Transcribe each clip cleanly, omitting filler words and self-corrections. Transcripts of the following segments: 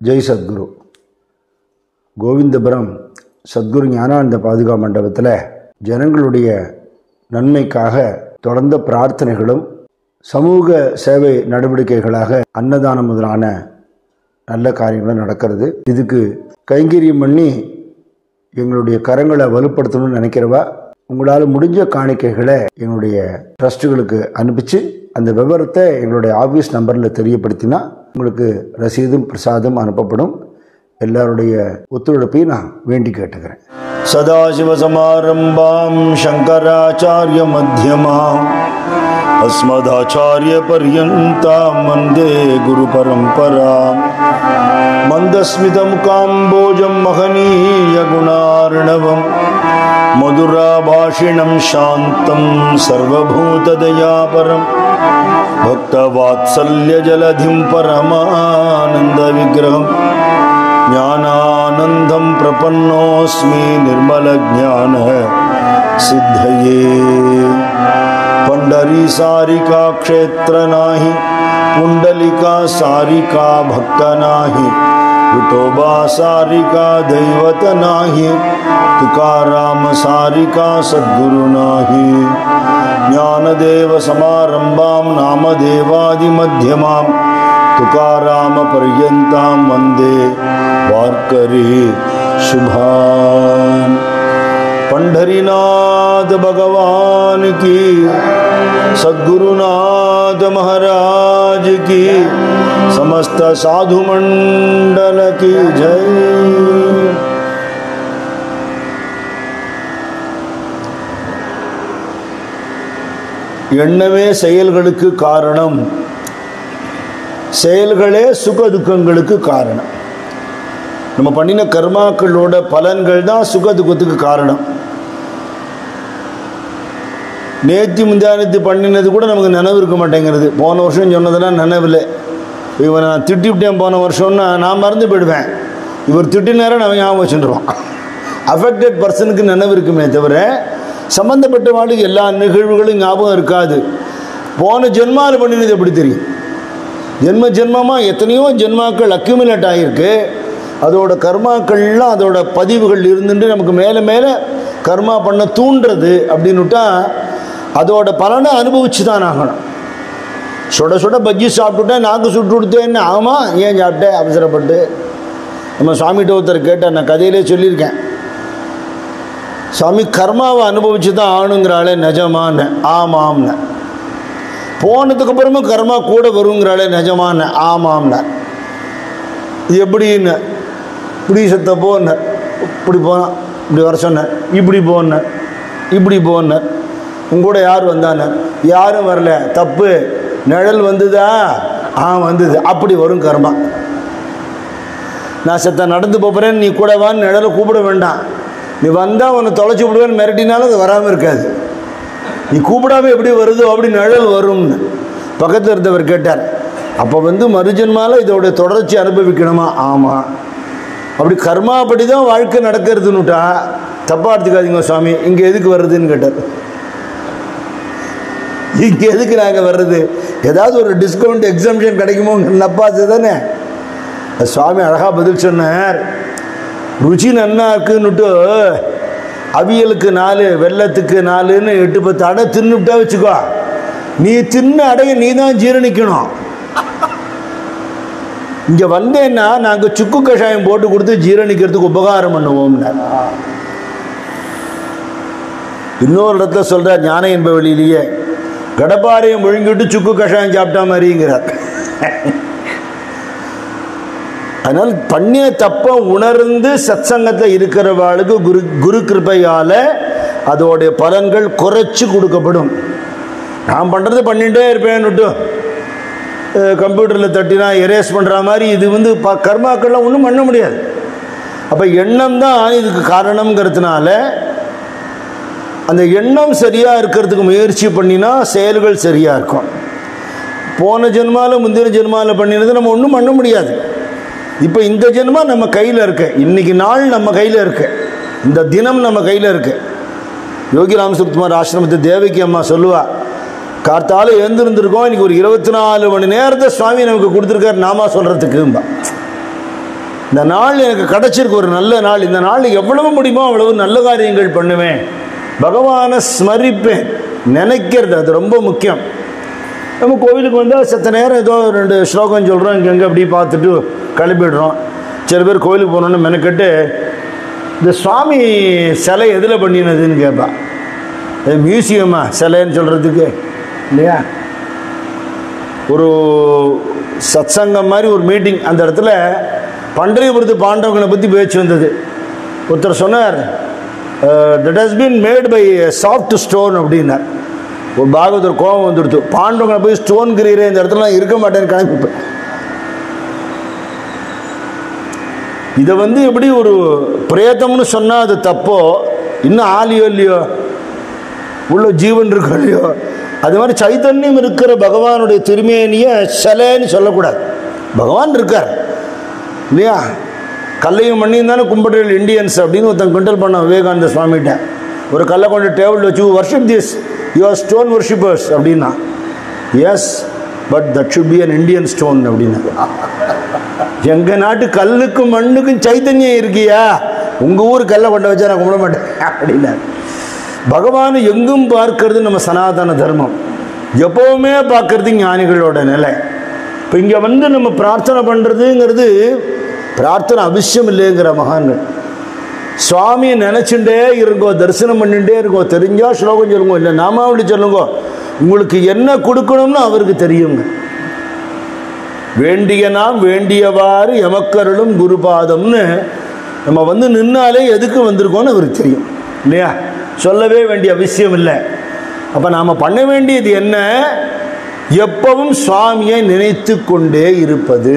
ஜெய் சத்குரு. கோவிந்தபுரம் சத்குரு ஞானானந்த பாதுகா மண்டபத்தில் ஜனங்களுடைய நன்மைக்காக தொடர்ந்த பிரார்த்தனைகளும் சமூக சேவை நடவடிக்கைகளாக அன்னதானம் முதலான நல்ல காரியங்களும் நடக்கிறது. இதுக்கு கைங்கரியம் பண்ணி எங்களுடைய கரங்களை வலுப்படுத்தணும்னு நினைக்கிறவா உங்களால் முடிஞ்ச காணிக்கைகளை எங்களுடைய ட்ரஸ்ட்டுகளுக்கு அனுப்பிச்சு அந்த விவரத்தை எங்களுடைய ஆஃபீஸ் நம்பரில் தெரியப்படுத்தினா உங்களுக்கு ரசீதும் பிரசாதம் அனுப்பப்படும். எல்லாருடைய ஒத்துழைப்பையும் நான் வேண்டி கேட்டுக்கிறேன். சதாசிவசமாரம்பாம் சங்கராச்சாரிய மத்தியமாம் அஸ்மதாச்சாரிய பர்யந்தாம் வந்தே குரு பரம்பராம். மந்தஸ்மிதம் காம்போஜம் மகனீய குணார்ணவம் மதுராபாஷிணம் சாந்தம் சர்வபூததயாபரம் பக்தவாத்சல்ய ஜலதிம் பரமானந்த விக்கிரகம் ஞானானந்தம் பிரபன்னோஸ்மி நிர்மல ஞான சித்தயே. पंडरी सारिका क्षेत्र नाही पुंडलिका सारिका भक्त नाही विठोबा सारिका दैवत नाही तुकाराम सारिका सद्गुरु नाही. ज्ञानदेव समारंभां नामदेवादि मध्यमां तुकाराम पर्यन्तां वन्दे वार्करी शुभान्. पंढरीनाथ भगवान की, सद्गुरुनाथ महाराज की, समस्त साधु मंडल की जय. எண்ணமே செயல்களுக்கு காரணம், செயல்களே சுக துக்கங்களுக்கு காரணம். நம்ம பண்ணின கர்மாக்களோட பலன்கள் தான் சுக துக்கத்துக்கு காரணம். நேற்று முந்தானத்து பண்ணினது கூட நமக்கு நினைவு இருக்க மாட்டேங்கிறது. போன வருஷம் சொன்னதெல்லாம் நினைவில். இவன் நான் திட்டிவிட்டேன் போன வருஷம்னா நான் மறந்து போயிடுவேன். இவர் திட்டினார நான் ஞாபகம் வச்சுருவான். அஃபெக்டட் பர்சனுக்கு நினைவு இருக்குமே தவிர சம்மந்தப்பட்ட வாழ்க்கை எல்லா நிகழ்வுகளும் ஞாபகம் இருக்காது. போன ஜென்மாவில் பண்ணினது எப்படி தெரியும்? ஜென்ம ஜென்மமாக எத்தனையோ ஜென்மாக்கள் அக்யூமுலேட் ஆகியிருக்கு. அதோட கர்மாக்கள்லாம் அதோட பதிவுகள் இருந்துட்டு நமக்கு மேலே மேலே கர்மா பண்ண தூண்டுறது அப்படின்னுட்டா அதோட பலனை அனுபவிச்சு தான் ஆகணும். சுட சுட பஜ்ஜி சாப்பிட்டுட்டேன், நாக்கு சுட்டு கொடுத்தேன்னு ஆமாம் ஏன் சாப்பிட்டேன் அவசரப்பட்டு. நம்ம சுவாமிகிட்ட ஒருத்தர் கேட்டால், நான் கதையிலே சொல்லியிருக்கேன், சுவாமி கர்மாவை அனுபவிச்சு தான் ஆணுங்கிறாளே நிஜமானு. ஆமாம்ன. போனதுக்கப்புறமும் கர்மா கூட வருங்கிறாளே நிஜமான. ஆமாம்ன. இது எப்படின்னு இப்படி செத்த போன இப்படி போனான், இப்படி வர சொன்னேன், இப்படி போனேன், இப்படி போனேன். உங்கூட யார் வந்தானே? யாரும் வரல. தப்பு. நிழல் வந்துதா? வந்தது. அப்படி வரும் கர்மா. நான் செத்த நடந்து போகிறேன், நீ கூட வான்னு நிழலை கூப்பிட வேண்டாம். நீ வந்தால் உன்னை தொலைச்சி விடுவேன்னு மிரட்டினாலும் அது வராமல் இருக்காது. நீ கூப்பிடாமல் எப்படி வருதோ அப்படி நிழல் வரும்னு பக்கத்தில் இருந்தவர் கேட்டார். அப்போ மறுஜன்மால இதோடைய தொடர்ச்சி அனுபவிக்கணுமா? ஆமாம். அப்படி கர்மாப்படி தான் வாழ்க்கை நடக்கிறதுன்னுட்டா தப்பாக எடுத்துக்காதீங்க சுவாமி. இங்கே எதுக்கு வர்றதுன்னு கேட்டார். இங்கே எதுக்கு நாங்கள் வர்றது? ஏதாவது ஒரு டிஸ்கவுண்ட் எக்ஸாம்ஷன் கிடைக்குமோ நப்பாச்சு தானே. சுவாமி அழகாக பதில் சொன்னார். ருச்சி நன்னா இருக்குன்னுட்டு அவியலுக்கு 4 வெள்ளத்துக்கு 4ன்னு 8-10 அடை தின்னுட்டா வச்சுக்கோ. நீ தின்ன அடையை நீ தான் ஜீரணிக்கணும். இங்கே வந்தேன்னா நாங்கள் சுக்கு கஷாயம் போட்டு கொடுத்து ஜீரணிக்கிறதுக்கு உபகாரம் பண்ணுவோம்னா. இன்னொரு இடத்துல சொல்கிறார், ஞான என்ப வழியிலேயே கடப்பாரையும் ஒழுங்கிட்டு சுக்கு கஷாயம் சாப்பிட்டா மாதிரிங்கிறார். அதனால் பண்ணிய தப்பை உணர்ந்து சத்சங்கத்தில் இருக்கிறவாளுக்கு குரு கிருபையால் அதோடைய பலன்கள் குறைச்சி கொடுக்கப்படும். நான் பண்ணுறது பண்ணிகிட்டே இருப்பேன்னுட்டு கம்ப்யூட்டரில் தட்டினா எரேஸ் பண்ணுற மாதிரி இது கர்மாக்கள்லாம் ஒன்றும் பண்ண முடியாது. அப்போ எண்ணம் தான் இதுக்கு காரணங்கிறதுனால அந்த எண்ணம் சரியாக இருக்கிறதுக்கு முயற்சி பண்ணினா செயல்கள் சரியாக இருக்கும். போன ஜென்மாவில் முந்தின ஜென்மாவில் பண்ணினது நம்ம ஒன்றும் பண்ண முடியாது. இப்போ இந்த ஜென்மா நம்ம கையில் இருக்கு. இன்றைக்கி நாள் நம்ம கையில் இருக்கு. இந்த தினம் நம்ம கையில் இருக்கு. யோகி ராமசுரத்குமார் ஆசிரமத்தை தேவகி அம்மா சொல்லுவா, கார்த்தால எழுந்திருந்திருக்கோம், இன்றைக்கி ஒரு 24 மணி நேரத்தை சுவாமி நமக்கு கொடுத்துருக்காரு நாமா சொல்கிறதுக்கும்பா. இந்த நாள் எனக்கு கிடைச்சிருக்கு ஒரு நல்ல நாள், இந்த நாள் எவ்வளவு முடியுமோ அவ்வளவு நல்ல காரியங்கள் பண்ணுவேன், பகவானை ஸ்மரிப்பேன், நினைக்கிறது அது ரொம்ப முக்கியம். நம்ம கோவிலுக்கு வந்தால் சத்த நேரம் ஏதோ 2 ஸ்லோகம் சொல்கிறோம், இங்கெங்கே அப்படி பார்த்துட்டு கிளம்பிடுறோம். சில பேர் கோவிலுக்கு போனோன்னு மெனக்கெட்டு இந்த சுவாமி சிலை எதில் பண்ணினதுன்னு கேட்பா. அது மியூசியமா சிலைன்னு சொல்கிறதுக்கு இல்லையா? ஒரு சத்சங்கம் மாதிரி ஒரு மீட்டிங், அந்த இடத்துல பண்டரிபுரத்து பாண்டவங்களை பற்றி பேச்சு வந்தது. ஒருத்தர் சொன்னார், that has been made by soft stone அப்படின்னார். ஒரு பாகவதர் கோபம் வந்துடுத்து, பாண்டவங்களை போய் ஸ்டோன் கிரீரே இந்த இடத்துல இருக்க மாட்டேன்னு கிளம்பிப்பேன். இதை எப்படி ஒரு பிரேதம்னு சொன்னால் அது தப்போ, இன்னும் ஆலியோ இல்லையோ உள்ள ஜீவன் இருக்கோ இல்லையோ, அது மாதிரி சைத்தன்யம் இருக்கிற பகவானுடைய திருமேனியை சிலைன்னு சொல்லக்கூடாது. பகவான் இருக்கார் இல்லையா? கல்லையும் மண்ணியும் தானே கும்பிடுற இண்டியன்ஸ் அப்படின்னு ஒருத்தன் கிண்டல் பண்ண விவேகானந்த சுவாமிகிட்ட. ஒரு கல்லை கொண்டு டேபிள் வச்சு worship this, you are stone worshippers அப்படின்னா. Yes, but that should be an Indian stone அப்படின்னா. எங்கள் நாட்டு கல்லுக்கும் மண்ணுக்கும் சைத்தன்யம் இருக்கியா? உங்கள் ஊர் கல்லை கொண்ட வச்சா நான் கும்பிட மாட்டேன் அப்படின்னா. பகவானை எங்கும் பார்க்கறது நம்ம சனாதன தர்மம், எப்போவுமே பார்க்கறது ஞானிகளோட நிலை. இப்போ இங்கே நம்ம பிரார்த்தனை பண்ணுறதுங்கிறது பிரார்த்தனை அவசியம் இல்லைங்கிற மகான்கள். சுவாமியை நினச்சிட்டே இருங்கோ, தரிசனம் பண்ணிகிட்டே இருக்கோ, தெரிஞ்சால் ஸ்லோகம் சொல்லுங்க, இல்லை நாமாவளி சொல்லுங்க, உங்களுக்கு என்ன கொடுக்கணும்னு அவருக்கு தெரியுங்க. வேண்டிய நாம் வேண்டியவாறு எமக்கருளும் குருபாதம்னு நம்ம நின்னாலே எதுக்கு வந்திருக்கோன்னு அவருக்கு தெரியும் இல்லையா? சொல்லவே வேண்டிய அவசியம் இல்லை. அப்போ நாம் பண்ண வேண்டியது என்ன? எப்பவும் சுவாமியை நினைத்து கொண்டே இருப்பது.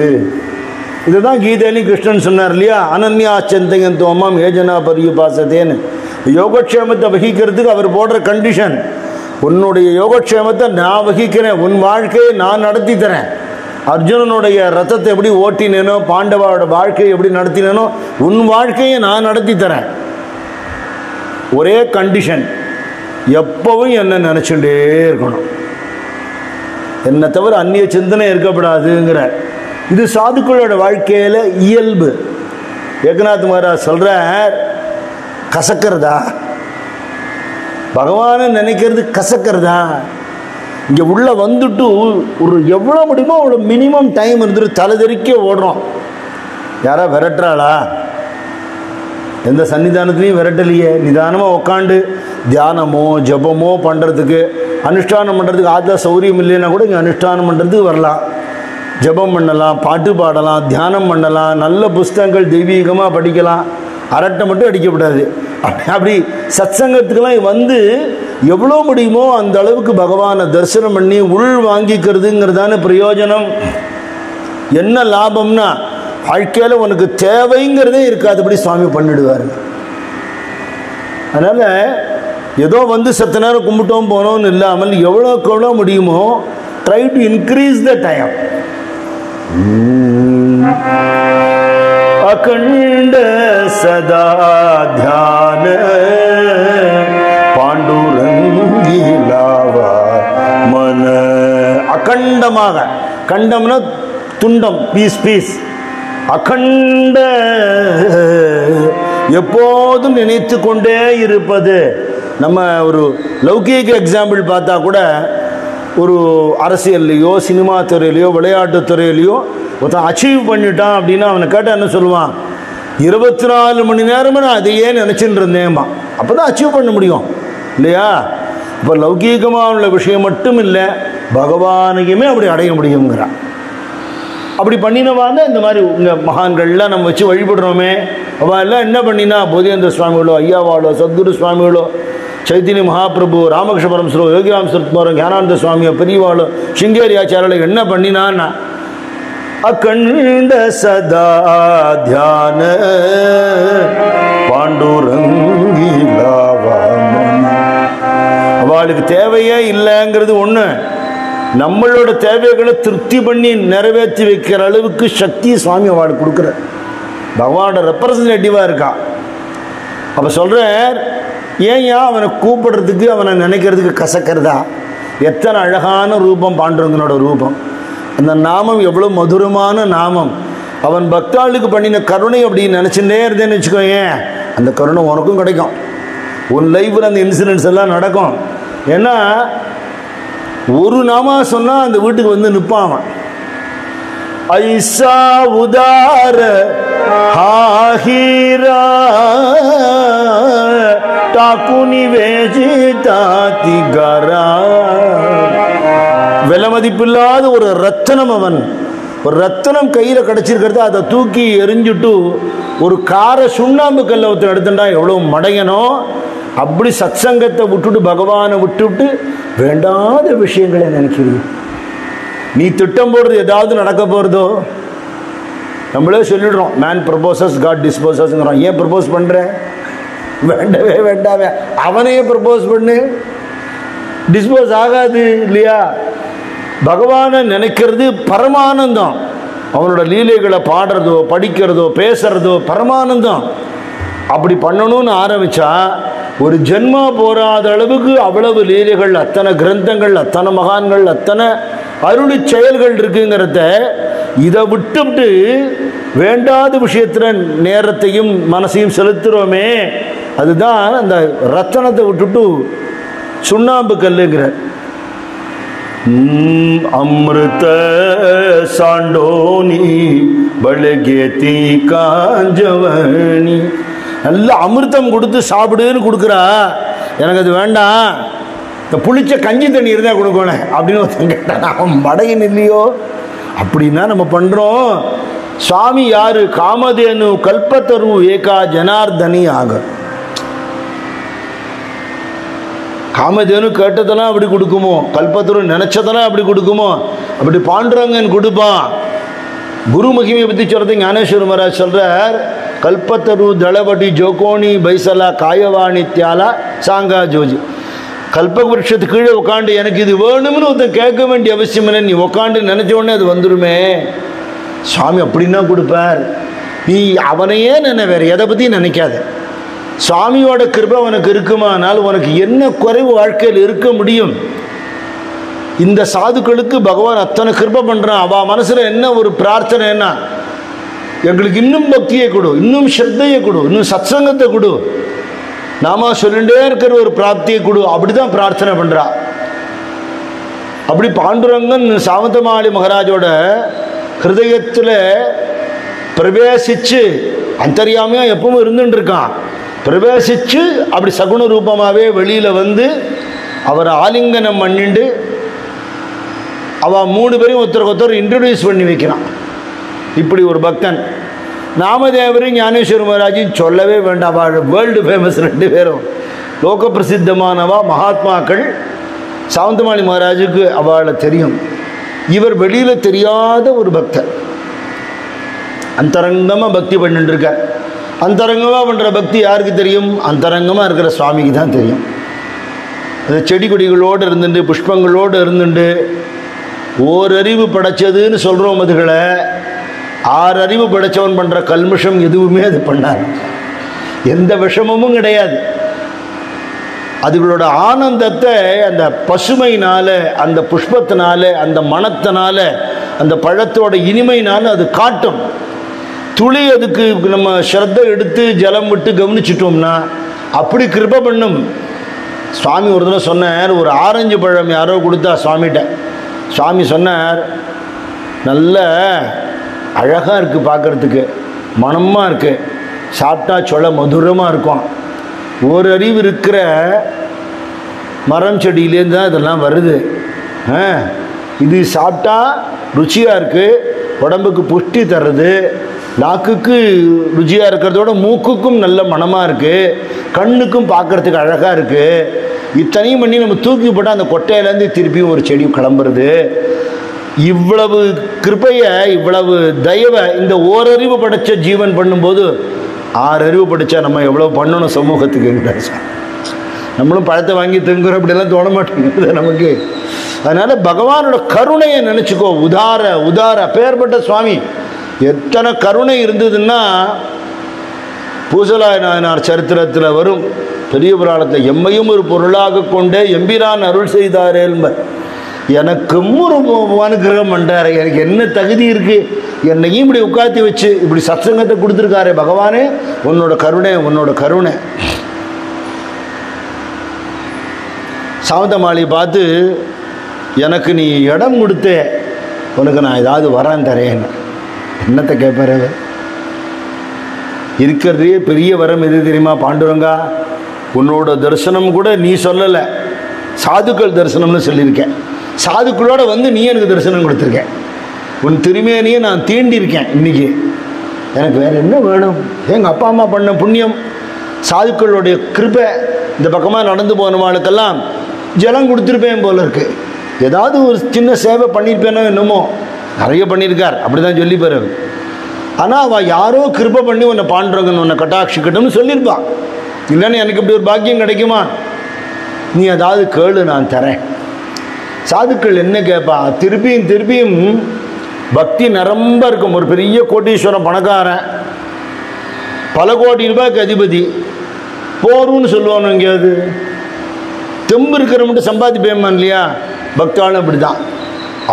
இதுதான் கீதையிலையும் கிருஷ்ணன் சொன்னார் இல்லையா? அனன்யா சந்தகன் தோமாம் ஏஜனா பரியுபாசத்தேன்னு. யோகக்ஷேமத்தை வகிக்கிறதுக்கு அவர் போடுற கண்டிஷன், உன்னுடைய யோகக்ஷேமத்தை நான் வகிக்கிறேன், உன் வாழ்க்கையை நான் நடத்தி தரேன். அர்ஜுனனுடைய ரத்தத்தை எப்படி ஓட்டினேனோ, பாண்டவாவோட வாழ்க்கையை எப்படி நடத்தினேனோ, உன் வாழ்க்கையை நான் நடத்தி தரேன். ஒரே கண்டிஷன், எப்பவும் என்ன நினச்சுட்டே இருக்கணும், என்னை தவிர அந்நிய சிந்தனை இருக்கப்படாதுங்கிற. இது சாதுக்களோட வாழ்க்கையில் இயல்பு. ஏகநாத் மகாராஜ் சொல்கிறார், கசக்கிறதா பகவானை நினைக்கிறது, கசக்கிறதா? இங்கே உள்ளே வந்துட்டு ஒரு எவ்வளோ முடியுமோ அவ்வளோ மினிமம் டைம் இருந்துட்டு தலைதெறிக்க ஓடுறோம். யாரா விரட்டுறாளா? எந்த சன்னிதானத்துலேயும் விரட்டலையே. நிதானமாக உட்காந்து தியானமோ ஜபமோ பண்ணுறதுக்கு, அனுஷ்டானம் பண்ணுறதுக்கு ஆத்மா சௌரியம் இல்லைன்னா கூட இங்கே அனுஷ்டானம் பண்ணுறதுக்கு வரலாம். ஜபம் பண்ணலாம், பாட்டு பாடலாம், தியானம் பண்ணலாம், நல்ல புஸ்தகங்கள் தெய்வீகமாக படிக்கலாம். அரட்டை மட்டும் அடிக்கப்படாது. அப்படி சத்சங்கத்துக்கெல்லாம் எவ்வளோ முடியுமோ அந்த அளவுக்கு பகவானை தரிசனம் பண்ணி உள் வாங்கிக்கிறதுங்கிறதான பிரயோஜனம். என்ன லாபம்னா, வாழ்க்கையில் உனக்கு தேவைங்கிறதே இருக்காதுபடி சுவாமி பண்ணிடுவார். அதனால் ஏதோ சத்த நேரம் கும்பிட்டோம் போனோம்னு இல்லாமல் எவ்வளோக்கு எவ்வளோ முடியுமோ try to increase the time. அகண்ட சதா தியான பாண்டுரங்கிலாவா மன. அகண்டமாக, கண்டம்னா துண்டம், பீஸ் பீஸ். அகண்ட எப்போதும் நினைத்து கொண்டே இருப்பது. நம்ம ஒரு லௌகீக எக்ஸாம்பிள் பார்த்தா கூட, ஒரு அரசியல்லையோ சினிமா துறையிலையோ விளையாட்டு துறையிலையோ ஒருத்தன் அச்சீவ் பண்ணிட்டான் அப்படின்னா அவனை கேட்டால் என்ன சொல்லுவான்? 24 மணி நேரமும் நான் அதையே நினச்சிட்டு இருந்தேம்மா. அப்போ தான் அச்சீவ் பண்ண முடியும் இல்லையா? இப்போ லௌகீகமாக உள்ள விஷயம் மட்டும் இல்லை, பகவானையுமே அப்படி அடைய முடியுங்கிறான். அப்படி பண்ணினவாங்க இந்த மாதிரி உங்கள் மகான்கள்லாம் நம்ம வச்சு வழிபடுறோமே, அவள் எல்லாம் என்ன பண்ணினா, போதேந்திர சுவாமிகளோ, ஐயாவாளோ, சத்குரு சுவாமிகளோ, சைத்தன்ய மகாபிரபு, ராமகிருஷ்ண பரமஹம்சரோ, யோகிராம் சரத்குமாரோ, ஞானானந்த சுவாமியோ, பெரியவாளோ, சிங்கேரி ஆச்சாரியோ என்ன பண்ணினான்னா, அகண்ட சதா தியான பாண்டுரங்கிலாவா. அவளுக்கு தேவையே இல்லைங்கிறது ஒன்று. நம்மளோட தேவைகளை திருப்தி பண்ணி நிறைவேற்றி வைக்கிற அளவுக்கு சக்தி சுவாமி அவளுக்கு கொடுக்குற. பகவானோட ரெப்ரசன்டேட்டிவாக இருக்கா. அப்போ சொல்கிறார், ஏன் அவனை கூப்பிடுறதுக்கு, அவனை நினைக்கிறதுக்கு கசக்கிறதா? எத்தனை அழகான ரூபம் பாண்டுரங்கனோட ரூபம். அந்த நாமம் எவ்வளோ மதுரமான நாமம். அவன் பக்தாளுக்கு பண்ணின கருணை அப்படின்னு நினச்சிட்டே இருந்தேன்னு வச்சுக்கோங்க, அந்த கருணை உனக்கும் கிடைக்கும். உன் லைஃப்பில் அந்த இன்சிடென்ட்ஸ் எல்லாம் நடக்கும். ஏன்னா ஒரு நாமா சொன்னால் அந்த வீட்டுக்கு வந்து நிற்பான் அவன். ஐசா உதார ஹாஹீரா டாக்குனி வேஜிதாதி கரா. விலை மதிப்பில்லாத ஒரு ரத்தனம் அவன். ஒரு ரத்தனம் கையில் கிடச்சிருக்கிறது, அதை தூக்கி எரிஞ்சுட்டு ஒரு காரை சுண்ணாம்பு கல்லை ஒருத்தர் எடுத்துட்டா எவ்வளோ மடையனோ, அப்படி சத்சங்கத்தை விட்டுட்டு பகவானை விட்டுவிட்டு வேண்டாத விஷயங்களை நினைக்கிறீங்க. நீ திட்டம் போடுறது ஏதாவது நடக்க போகிறதோ, நம்மளே சொல்லிடுறோம், மேன் ப்ரப்போசஸ் காட் டிஸ்போசஸ்ங்கிறோம். ஏன் ப்ரப்போஸ் பண்ணுற? வேண்டவே வேண்டாவே, அவனையே ப்ரப்போஸ் பண்ணு, டிஸ்போஸ் ஆகாது இல்லையா? பகவானை நினைக்கிறது பரமானந்தம். அவனோட லீலைகளை பாடுறதோ படிக்கிறதோ பேசுறதோ பரமானந்தம். அப்படி பண்ணணும்னு ஆரம்பித்தா ஒரு ஜென்மா போராத அளவுக்கு அவ்வளவு லீலைகள், அத்தனை கிரந்தங்கள், அத்தனை மகான்கள், அத்தனை அருளி செயல்கள் இருக்குங்கிறத இதை விட்டுவிட்டு வேண்டாத விஷயத்தில் நேரத்தையும் மனசையும் செலுத்துகிறோமே, அதுதான் அந்த ரத்தனத்தை விட்டுட்டு சுண்ணாம்பு கல்லுங்கிற. அமிர்த சாண்டோனி பலகேதி காஞ்சவனி. நல்ல அமிர்தம் கொடுத்து சாப்பிடுன்னு கொடுக்குறா, எனக்கு அது வேண்டாம், இந்த புளிச்ச கஞ்சி தண்ணி இருந்தால் கொடுக்கணும் அப்படின்னு ஒருத்தன் கேட்டான். அவன் மடையன் இல்லையோ? அப்படின்னா நம்ம பண்ணுறோம். சுவாமி யாரு? காமதேனு கல்பத்தரு ஏகா ஜனார்தனி ஆக. காமதேனு கேட்டதெல்லாம் அப்படி கொடுக்குமோ, கல்பத்தரு நினைச்சதெல்லாம் அப்படி கொடுக்குமோ? அப்படி பாண்டுரங்கன் கொடுப்பான். குரு மகிமையை பற்றி சொல்கிறது ஞானேஸ்வர மகாராஜ் சொல்கிறார். கல்பத்தரு தளபடி ஜோகோனி பைசலா காயவாணித்யாலா சாங்கா ஜோஜி. கல்ப விருட்சத்து கீழே உட்காந்து எனக்கு இது வேணும்னு ஒருத்தன் கேட்க வேண்டிய அவசியம் இல்லை, நீ உட்காந்து நினச்ச உடனே அது வந்துடுமே. சுவாமி அப்படின்னா கொடுப்பார். நீ அவனையே வேற எதை பற்றியும் நினைக்காத. சுவாமியோட கிருபை உனக்கு இருக்குமானால் உனக்கு என்ன குறைவு வாழ்க்கையில் இருக்க முடியும்? இந்த சாதுக்களுக்கு பகவான் அத்தனை கிருபை பண்ணுறான். அவள் மனசில் என்ன ஒரு பிரார்த்தனைன்னா, எங்களுக்கு இன்னும் பக்தியை கொடு, இன்னும் ஸ்ரத்தையை கொடு, இன்னும் சத்சங்கத்தை கொடு, நாம சொல்லிகிட்டே இருக்கிற ஒரு பிராப்தியை கொடு. அப்படிதான் பிரார்த்தனை பண்ணுறா. அப்படி பாண்டுரங்கன் சாவந்தமாளி மகாராஜோட ஹிருதயத்தில் பிரவேசிச்சு அந்தரியாமையாக எப்பவும் இருந்துட்டு இருக்கான். பிரவேசிச்சு அப்படி சகுன ரூபமாகவே வெளியில் வந்து அவரை ஆலிங்கனம் பண்ணிண்டு அவள் 3 பேரையும் ஒருத்தருக்கு ஒருத்தர் இன்ட்ரடியூஸ் பண்ணி வைக்கிறான். இப்படி ஒரு பக்தன். நாமதேவரும் ஞானேஸ்வர மகாராஜும் சொல்லவே வேண்டாம். வேர்ல்டு ஃபேமஸ் 2 பேரும் லோக பிரசித்தமானவா மகாத்மாக்கள். சாவந்தமாளி மகாராஜுக்கு அவளை தெரியும். இவர் வெளியில் தெரியாத ஒரு பக்தர். அந்தரங்கமாக பக்தி பண்ணிட்டு இருக்கார். அந்தரங்கமாக பண்ணுற பக்தி யாருக்கு தெரியும்? அந்தரங்கமாக இருக்கிற சுவாமிக்கு தான் தெரியும். அது செடி கொடிகளோடு இருந்துட்டு புஷ்பங்களோடு இருந்துட்டு ஓரறிவு படைச்சதுன்னு சொல்கிறோம். அதுகளை 6 அறிவு படைச்சவன் பண்ணுற கல்மிஷம் எதுவுமே அது பண்ணாது. எந்த விஷமமும் கிடையாது. அதுகளோட ஆனந்தத்தை அந்த பசுமையினால, அந்த புஷ்பத்தினால, அந்த மனத்தினால, அந்த பழத்தோட இனிமையினால அது காட்டும். துளி அதுக்கு நம்ம ஸ்ரத்தை எடுத்து ஜலம் விட்டு கவனிச்சிட்டோம்னா அப்படி கிருபை பண்ணும். சுவாமி ஒரு தடவை சொன்னார், ஒரு ஆரஞ்சு பழம் யாரோ கொடுத்தா சுவாமிகிட்ட. சுவாமி சொன்னார், நல்ல அழகாக இருக்குது, பார்க்குறதுக்கு மனமாக இருக்குது, சாப்பிட்டா சொல்ல மதுரமாக இருக்கும். ஒரு அறிவு இருக்கிற மரம் செடியிலேருந்து தான் இதெல்லாம் வருது. இது சாப்பிட்டா ருச்சியாக இருக்குது, உடம்புக்கு புஷ்டி தர்றது, நாக்குக்கு ருச்சியாக இருக்கிறதோட மூக்குக்கும் நல்ல மனமாக இருக்குது, கண்ணுக்கும் பார்க்குறதுக்கு அழகாக இருக்குது. இத்தனையும் பண்ணி நம்ம தூக்கி போட்டால் அந்த கொட்டையிலேருந்து திருப்பியும் ஒரு செடி கிளம்புறது. இவ்வளவு கிருப்பையை, இவ்வளவு தயவை இந்த ஓரறிவு படைச்ச ஜீவன் பண்ணும்போது 6 அறிவு படித்தா நம்ம எவ்வளோ பண்ணணும் சமூகத்துக்கு. நம்மளும் பழத்தை வாங்கி திங்குறோம், அப்படியெல்லாம் தோண மாட்டேங்குது நமக்கு. அதனால் பகவானோட கருணையை நினச்சிக்கோ. உதார பேர்பட்ட சுவாமி. எத்தனை கருணை இருந்ததுன்னா பூசலாய நாயனார் சரித்திரத்தில் வரும். பெரிய புராணத்தில் எம்மையும் ஒரு பொருளாக கொண்டே எம்பிரான் அருள் செய்தாரே என்பர். எனக்கும் ஒரு அனுகிரகம் பண்ணுறாரு. எனக்கு என்ன தகுதி இருக்குது, என்னையும் இப்படி உட்காத்தி வச்சு இப்படி சத்சங்கத்தை கொடுத்துருக்காரு பகவானே, உன்னோட கருணை, உன்னோட கருணை. சாந்தமாளியை பார்த்து, எனக்கு நீ இடம் கொடுத்த, உனக்கு நான் ஏதாவது வரம் தரேன். என்னத்தை கேட்பார் அவர்? இருக்கிறதே பெரிய வரம் எது தெரியுமா பாண்டுரங்கா? உன்னோட தரிசனம் கூட நீ சொல்லலை, சாதுக்கள் தரிசனம்னு சொல்லியிருக்கேன். சாதுக்களோட வந்து நீ எனக்கு தரிசனம் கொடுத்துருக்க. உன் திருமேனியை நான் தீண்டியிருக்கேன். இன்னைக்கு எனக்கு வேறு என்ன வேணும்? எங்கள் அப்பா அம்மா பண்ண புண்ணியம், சாதுக்களுடைய கிருபை, இந்த பக்கமாக நடந்து போனவாளுக்கெல்லாம் ஜலம் கொடுத்துருப்பேன் போல இருக்கு. ஏதாவது ஒரு சின்ன சேவை பண்ணியிருப்பேனோ என்னமோ. நிறைய பண்ணியிருக்கார், அப்படி தான் சொல்லிப்பார். ஆனால் அவள் யாரோ கிருபை பண்ணி உன்னை பாண்டுறங்கன்னு உன்னை கட்டாட்சிக்கட்டும்னு சொல்லியிருப்பாள். இல்லைன்னு எனக்கு இப்படி ஒரு பாக்கியம் கிடைக்குமா? நீ ஏதாவது கேளு, நான் தரேன். சாதுக்கள் என்ன கேட்பா? திருப்பியும் திருப்பியும் பக்தி நிரம்ப இருக்கும். ஒரு பெரிய கோட்டீஸ்வரன், பணக்காரன், பல கோடி ரூபாய்க்கு அதிபதி, போரும்னு சொல்லுவானு. எங்கேயாவது தெம்பு இருக்கிற மட்டும் சம்பாதிப்பேமா இல்லையா? பக்தாலும் அப்படி தான்.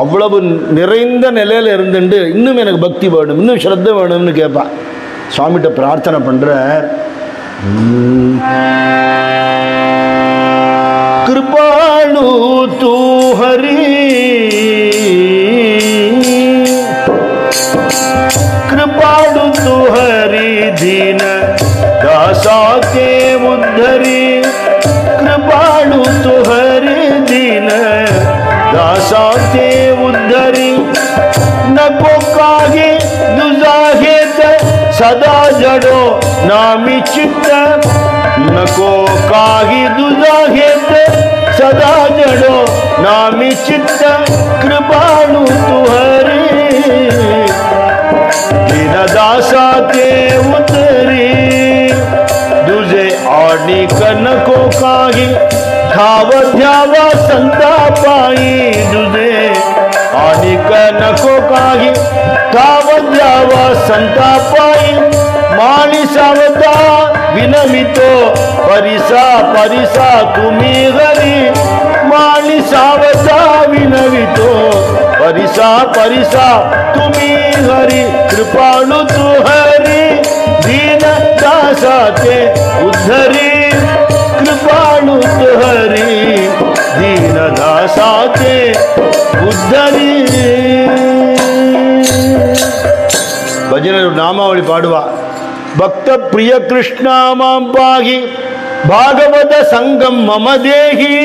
அவ்வளவு நிறைந்த நிலையில் இருந்துட்டு இன்னும் எனக்கு பக்தி வேணும், இன்னும் ஸ்ரத்த வேணும்னு கேட்பா. சுவாமிகிட்ட பிரார்த்தனை பண்ணுற, கிருபாளு தூ ஹரி, கிருபாளு தூ ஹரி, दीन दासा के उद्धरी, कृपालु तु हरि दीन दासा के उद्धरी, नको कागे दुजाहेत सदा जड़ो नामी चित्त, नको कागे दुजाहेत सदा जड़ो नामी चित्त, कृपालु तु हरि दीन दासा के उतरी, तुझे आनी कनको काही धाव ध्यावा संतापाई, तुझे आनी कनको काही धाव ध्यावा संतापाई, माली सावता विनमितो परिसा परिसा तुम्ही घरी, माली सावता विनमितो परिसा परिसा तुम्ही हरी, कृपालु तू हरी दीन दासा ते उद्धरी, कृपालु तू हरी दीन दासा ते उद्धरी. भजन नामावली पाडुवा, भक्त प्रिय कृष्णा मां पाहि भागवत संगम मम देहि.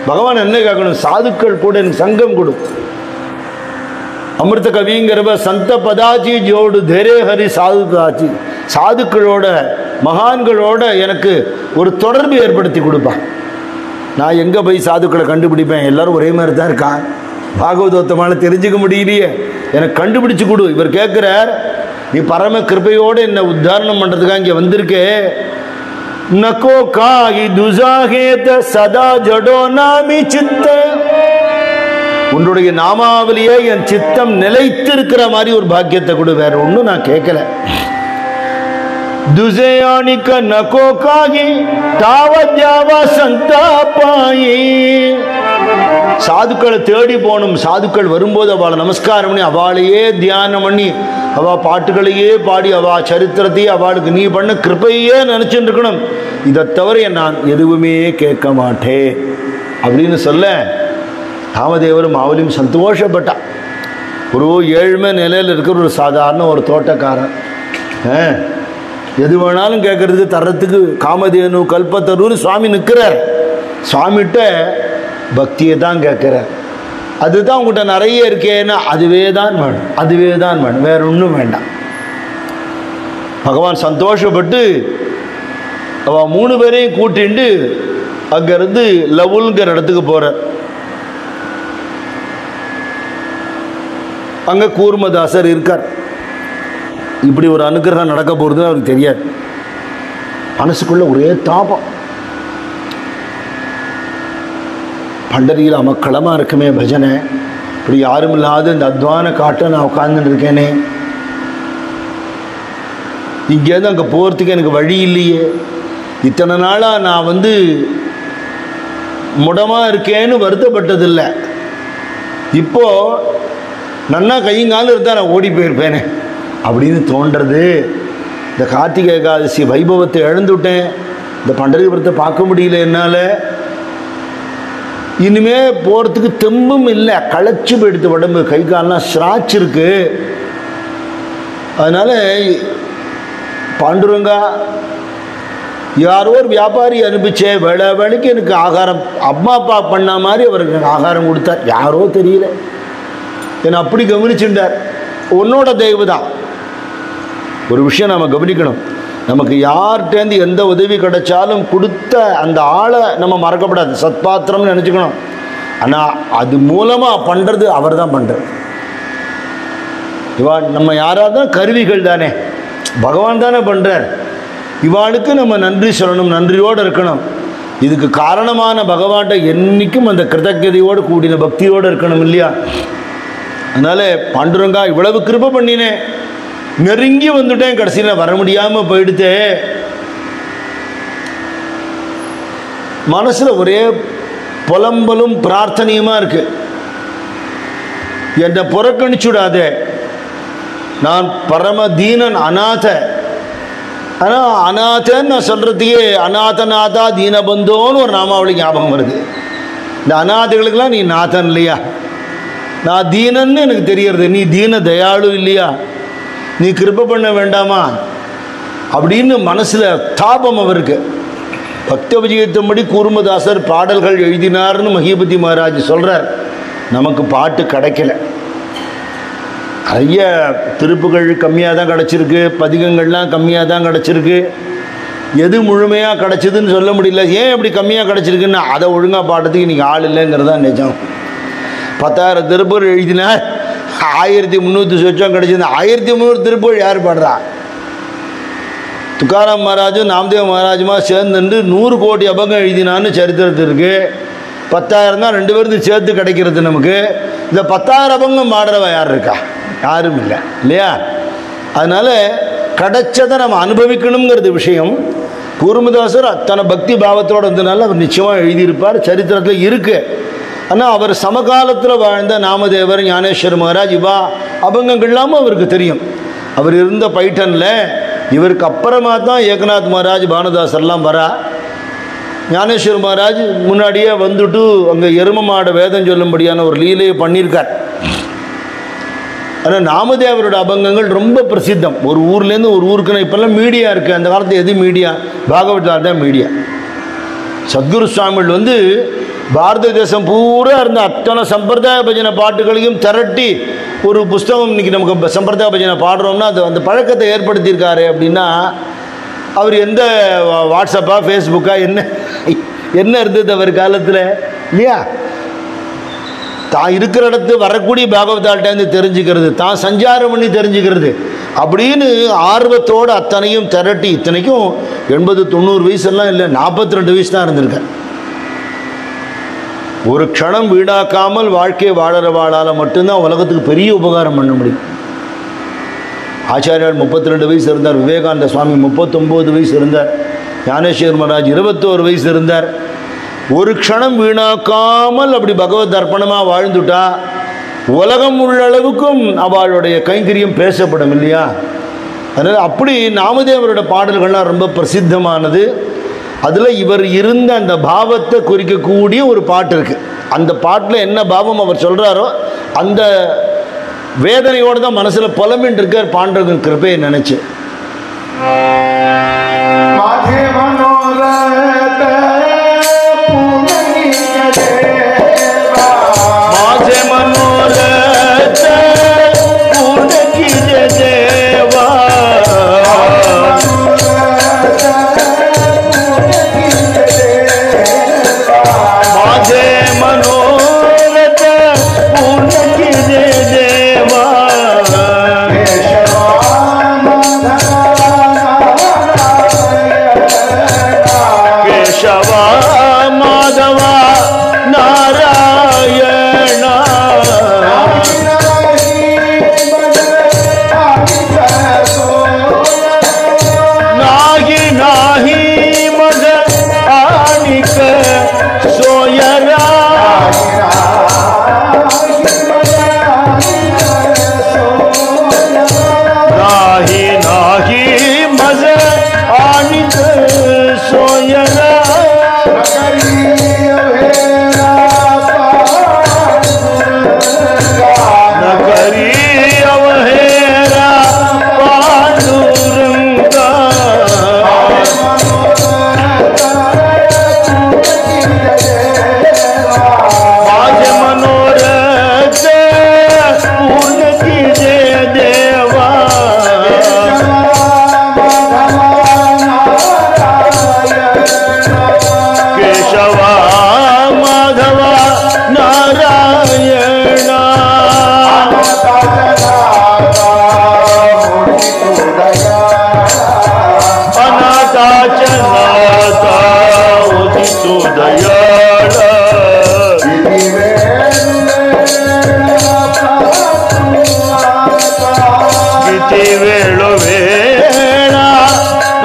भगवान என்ன கேட்கணும்? சாதுக்கள் கூட எனக்கு சங்கம் கொடு. அமிர்த கவிங்கிறவ சந்த பதாச்சி ஜோடு தேரே ஹரி சாதுதாச்சி, சாதுக்களோட மகான்களோட எனக்கு ஒரு தொடர்பு ஏற்படுத்தி கொடுப்பா. நான் எங்கே போய் சாதுக்களை கண்டுபிடிப்பேன்? எல்லாரும் ஒரே மாதிரி தான் இருக்கா. பாகவதோத்தமான தெரிஞ்சுக்க முடியலையே, எனக்கு கண்டுபிடிச்சு கொடு. இவர் கேட்குறார், நீ பரம கிருபையோடு என்னை உத்தாரணம் பண்ணுறதுக்காக இங்கே வந்திருக்கே. நகோ காகி துசாகேத சதா ஜடோ நாமி சித்த, உன்னுடைய நாமாவலியே என் சித்தம் நிலைத்திருக்கிற மாதிரி ஒரு பாக்கியத்தை கொடு. வேற ஒன்றும் நான் கேட்கல. துசேயானிக்க நகோ காகி தாவத்யாவா சந்தாபாயி, சாதுக்களை தேடி போகணும். சாதுக்கள் வரும்போது அவளை நமஸ்காரம் பண்ணி, அவளையே தியானம் பண்ணி, அவள் பாட்டுகளையே பாடி, அவள் சரித்திரத்தையே, அவளுக்கு நீ பண்ண கிருப்பையே நினச்சிட்டு இருக்கணும். இதை தவிர நான் எதுவுமே கேட்க மாட்டேன் அப்படின்னு சொல்ல காமதேவரும் மாவலியும் சந்தோஷப்பட்டா. ஒரு ஏழ்மை நிலையில் இருக்கிற ஒரு சாதாரண ஒரு தோட்டக்காரன், எது வேணாலும் கேட்கறதுக்கு தர்றதுக்கு காமதேனு கல்பத்தருன்னு சுவாமி நிற்கிறார். சுவாமிகிட்ட பக்தியை தான் கேட்குறார். அதுதான் உங்கள்கிட்ட நிறைய இருக்கேன்னா அதுவே தான் வேணும், அதுவே தான் வேணும், வேற ஒன்றும் வேண்டாம். பகவான் சந்தோஷப்பட்டு அவன் 3 பேரையும் கூட்டிண்டு அங்கேருந்து லவுல்ங்கிற இடத்துக்கு போகிறார். அங்கே கூர்மதாசர் இருக்கார். இப்படி ஒரு அனுகிரகம் நடக்க போகிறதுன்னு அவருக்கு தெரியாது. மனசுக்குள்ள ஒரே தாபம், பண்டரியில் அமக்களமாக இருக்குமே பஜனை, இப்படி யாரும் இல்லாத இந்த அத்வான காட்டை நான் உட்கார்ந்துட்டு இருக்கேனே, இங்கேருந்து அங்கே போகிறதுக்கு எனக்கு வழி இல்லையே, இத்தனை நாளாக நான் முடமாக இருக்கேன்னு வருத்தப்பட்டதில்லை. இப்போ நன்னா கையங்காலும் இருந்தால் நான் ஓடி போயிருப்பேனே அப்படின்னு தோன்றது. இந்த கார்த்திகை ஏகாதசி வைபவத்தை இழந்துவிட்டேன், இந்த பண்டரிபுரத்தை பார்க்க முடியல என்னால், இனிமே போகிறதுக்கு தெம்பும் இல்லை, களைச்சி போயிடுத்து உடம்பு, கை காலெலாம் ஸ்ராட்ச் இருக்கு. அதனால் பாண்டுரங்கா யாரோ ஒரு வியாபாரி அனுப்பிச்சே வேலை வேலைக்கு எனக்கு ஆகாரம் அம்மா அப்பா பண்ண மாதிரி அவருக்கு ஆகாரம் கொடுத்தார், யாரோ தெரியல, என்னை அப்படி கவனிச்சுட்டார். உன்னோட தயவு தான். ஒரு விஷயம் நம்ம கவனிக்கணும், நமக்கு யார்கிட்டேருந்து எந்த உதவி கிடைச்சாலும் கொடுத்த அந்த ஆளை நம்ம மறக்கப்படாது, சத்பாத்திரம்னு நினச்சிக்கணும். ஆனால் அது மூலமாக பண்ணுறது அவர் தான் பண்ணுறது. இவா நம்ம யாராவது தான் கருவிகள் தானே, பகவான் தானே பண்ணுறார். இவாளுக்கு நம்ம நன்றி சொல்லணும், நன்றியோடு இருக்கணும். இதுக்கு காரணமான பகவான்கிட்ட என்றைக்கும் அந்த கிருதஜதையோடு கூடின பக்தியோடு இருக்கணும் இல்லையா? அதனால் பாண்டுரங்கா இவ்வளவு கிருபை பண்ணினேன், நெருங்கி வந்துட்டேன், கடைசியில் வர முடியாமல் போயிடுத்தே. மனசில் ஒரே புலம்பலும் பிரார்த்தனையுமா இருக்கு. என்னை புறக்கணிச்சுடாதே, நான் பரமதீனன், அநாத. ஆனால் அநாதன்னு நான் சொல்கிறதுக்கே அநாதநாதா தீனபந்தோன்னு ஒரு நாமாவளி ஞாபகம் வருது. இந்த அநாதைகளுக்கெல்லாம் நீ நாதன் இல்லையா, நான் தீனன்னு எனக்கு தெரியறது, நீ தீன தயாளு இல்லையா, நீ கிருபை பண்ண வேண்டாமா அப்படின்னு மனசில் தாபம் அவருக்கு. பக்த விஜயத்தம்படி கூர்மதாசர் பாடல்கள் எழுதினார்னு மகிபதி மகாராஜ் சொல்கிறார். நமக்கு பாட்டு கிடைக்கல, நிறைய திருப்புகள் கம்மியாக தான் கிடச்சிருக்கு, பதிகங்கள்லாம் கம்மியாக தான் கிடச்சிருக்கு. எது முழுமையாக கிடச்சிதுன்னு சொல்ல முடியல. ஏன் இப்படி கம்மியாக கிடச்சிருக்குன்னா அதை ஒழுங்காக பாடுறதுக்கு இன்றைக்கி ஆள் இல்லைங்கிறதான் நிஜம். 10,000 திருப்புகள் எழுதினார், 1300 சொச்சம் கிடச்சிது. 1300 திருப்புகள் யார் பாடுறா? துக்காராம் மகாராஜும் நாம்தேவ் மகாராஜுமா சேர்ந்துட்டு 100 கோடி அபங்கம் எழுதினான்னு சரித்திரத்து இருக்குது. 10,000 தான் 2 பேருக்கு சேர்த்து கிடைக்கிறது நமக்கு. இந்த 10,000 அபங்கம் பாடுறவ யார் இருக்கா? யாரும் இல்லை இல்லையா? அதனால் கிடைச்சதை நம்ம அனுபவிக்கணுங்கிறது விஷயம். கூர்மதாசர் அத்தனை பக்தி பாவத்தோடு வந்ததுனால அவர் நிச்சயமாக எழுதியிருப்பார், சரித்திரத்தில் இருக்குது. ஆனால் அவர் சமகாலத்தில் வாழ்ந்த நாமதேவர், ஞானேஸ்வர் மகாராஜ், இவா அபங்கங்கள்லாமும் அவருக்கு தெரியும். அவர் இருந்த பைட்டனில் இவருக்கு அப்புறமா தான் ஏகநாத் மகாராஜ், பானுதாசர்லாம் வரா. ஞானேஸ்வர் மகாராஜ் முன்னாடியே வந்துட்டு அங்கே எரும மாட வேதம் சொல்லும்படியான ஒரு லீலையை பண்ணியிருக்கார். ஆனால் நாமதேவரோட அபங்கங்கள் ரொம்ப பிரசித்தம். ஒரு ஊர்லேருந்து ஒரு ஊருக்குன்னு இப்போல்லாம் மீடியா இருக்குது, அந்த காலத்தில் எது மீடியா? பாகவதால் தான் மீடியா. சத்குரு சுவாமிகள் பாரத தேசம் பூரா இருந்த அத்தனை சம்பிரதாய பஜனை பாட்டுகளையும் திரட்டி ஒரு புஸ்தகம் இன்றைக்கி நமக்கு சம்பிரதாய பஜனை பாடுறோம்னா அது அந்த பழக்கத்தை ஏற்படுத்தியிருக்காரு. அப்படின்னா அவர் எந்த வாட்ஸ்அப்பா ஃபேஸ்புக்கா என்ன இருந்தது அவர் காலத்தில் இல்லையா? தான் இருக்கிற இடத்து வரக்கூடிய பாகவதால்கிட்டேருந்து தெரிஞ்சுக்கிறது, தான் சஞ்சாரம் பண்ணி தெரிஞ்சுக்கிறது அப்படின்னு ஆர்வத்தோடு அத்தனையும் திரட்டி, இத்தனைக்கும் 80-90 வயசுலாம் இல்லை, 42 வயசு தான் இருந்திருக்கேன். ஒரு க்ஷணம் வீணாக்காமல் வாழ்க்கையை வாழறவாளால் மட்டும்தான் உலகத்துக்கு பெரிய உபகாரம் பண்ண முடியும். ஆச்சாரியால் 32 வயசு இருந்தார், விவேகானந்த சுவாமி 39 வயசு இருந்தார், ஞானேஸ்வர் மகாராஜ் 21 வயசு இருந்தார். ஒரு க்ஷணம் வீணாக்காமல் அப்படி பகவத் அர்ப்பணமாக வாழ்ந்துட்டா உலகம் உள்ளளவுக்கும் அவளுடைய கைங்கரியம் பேசப்படும் இல்லையா? அதனால் அப்படி நாமதேவரோட பாடல்கள்லாம் ரொம்ப பிரசித்தமானது. அதில் இவர் இருந்த அந்த பாவத்தை குறிக்கக்கூடிய ஒரு பாட்டு இருக்குது. அந்த பாட்டில் என்ன பாவம் அவர் சொல்கிறாரோ அந்த வேதனையோடு தான் மனசில் புலமின் இருக்கார் பாண்டவன் கிருபையை நினச்சி.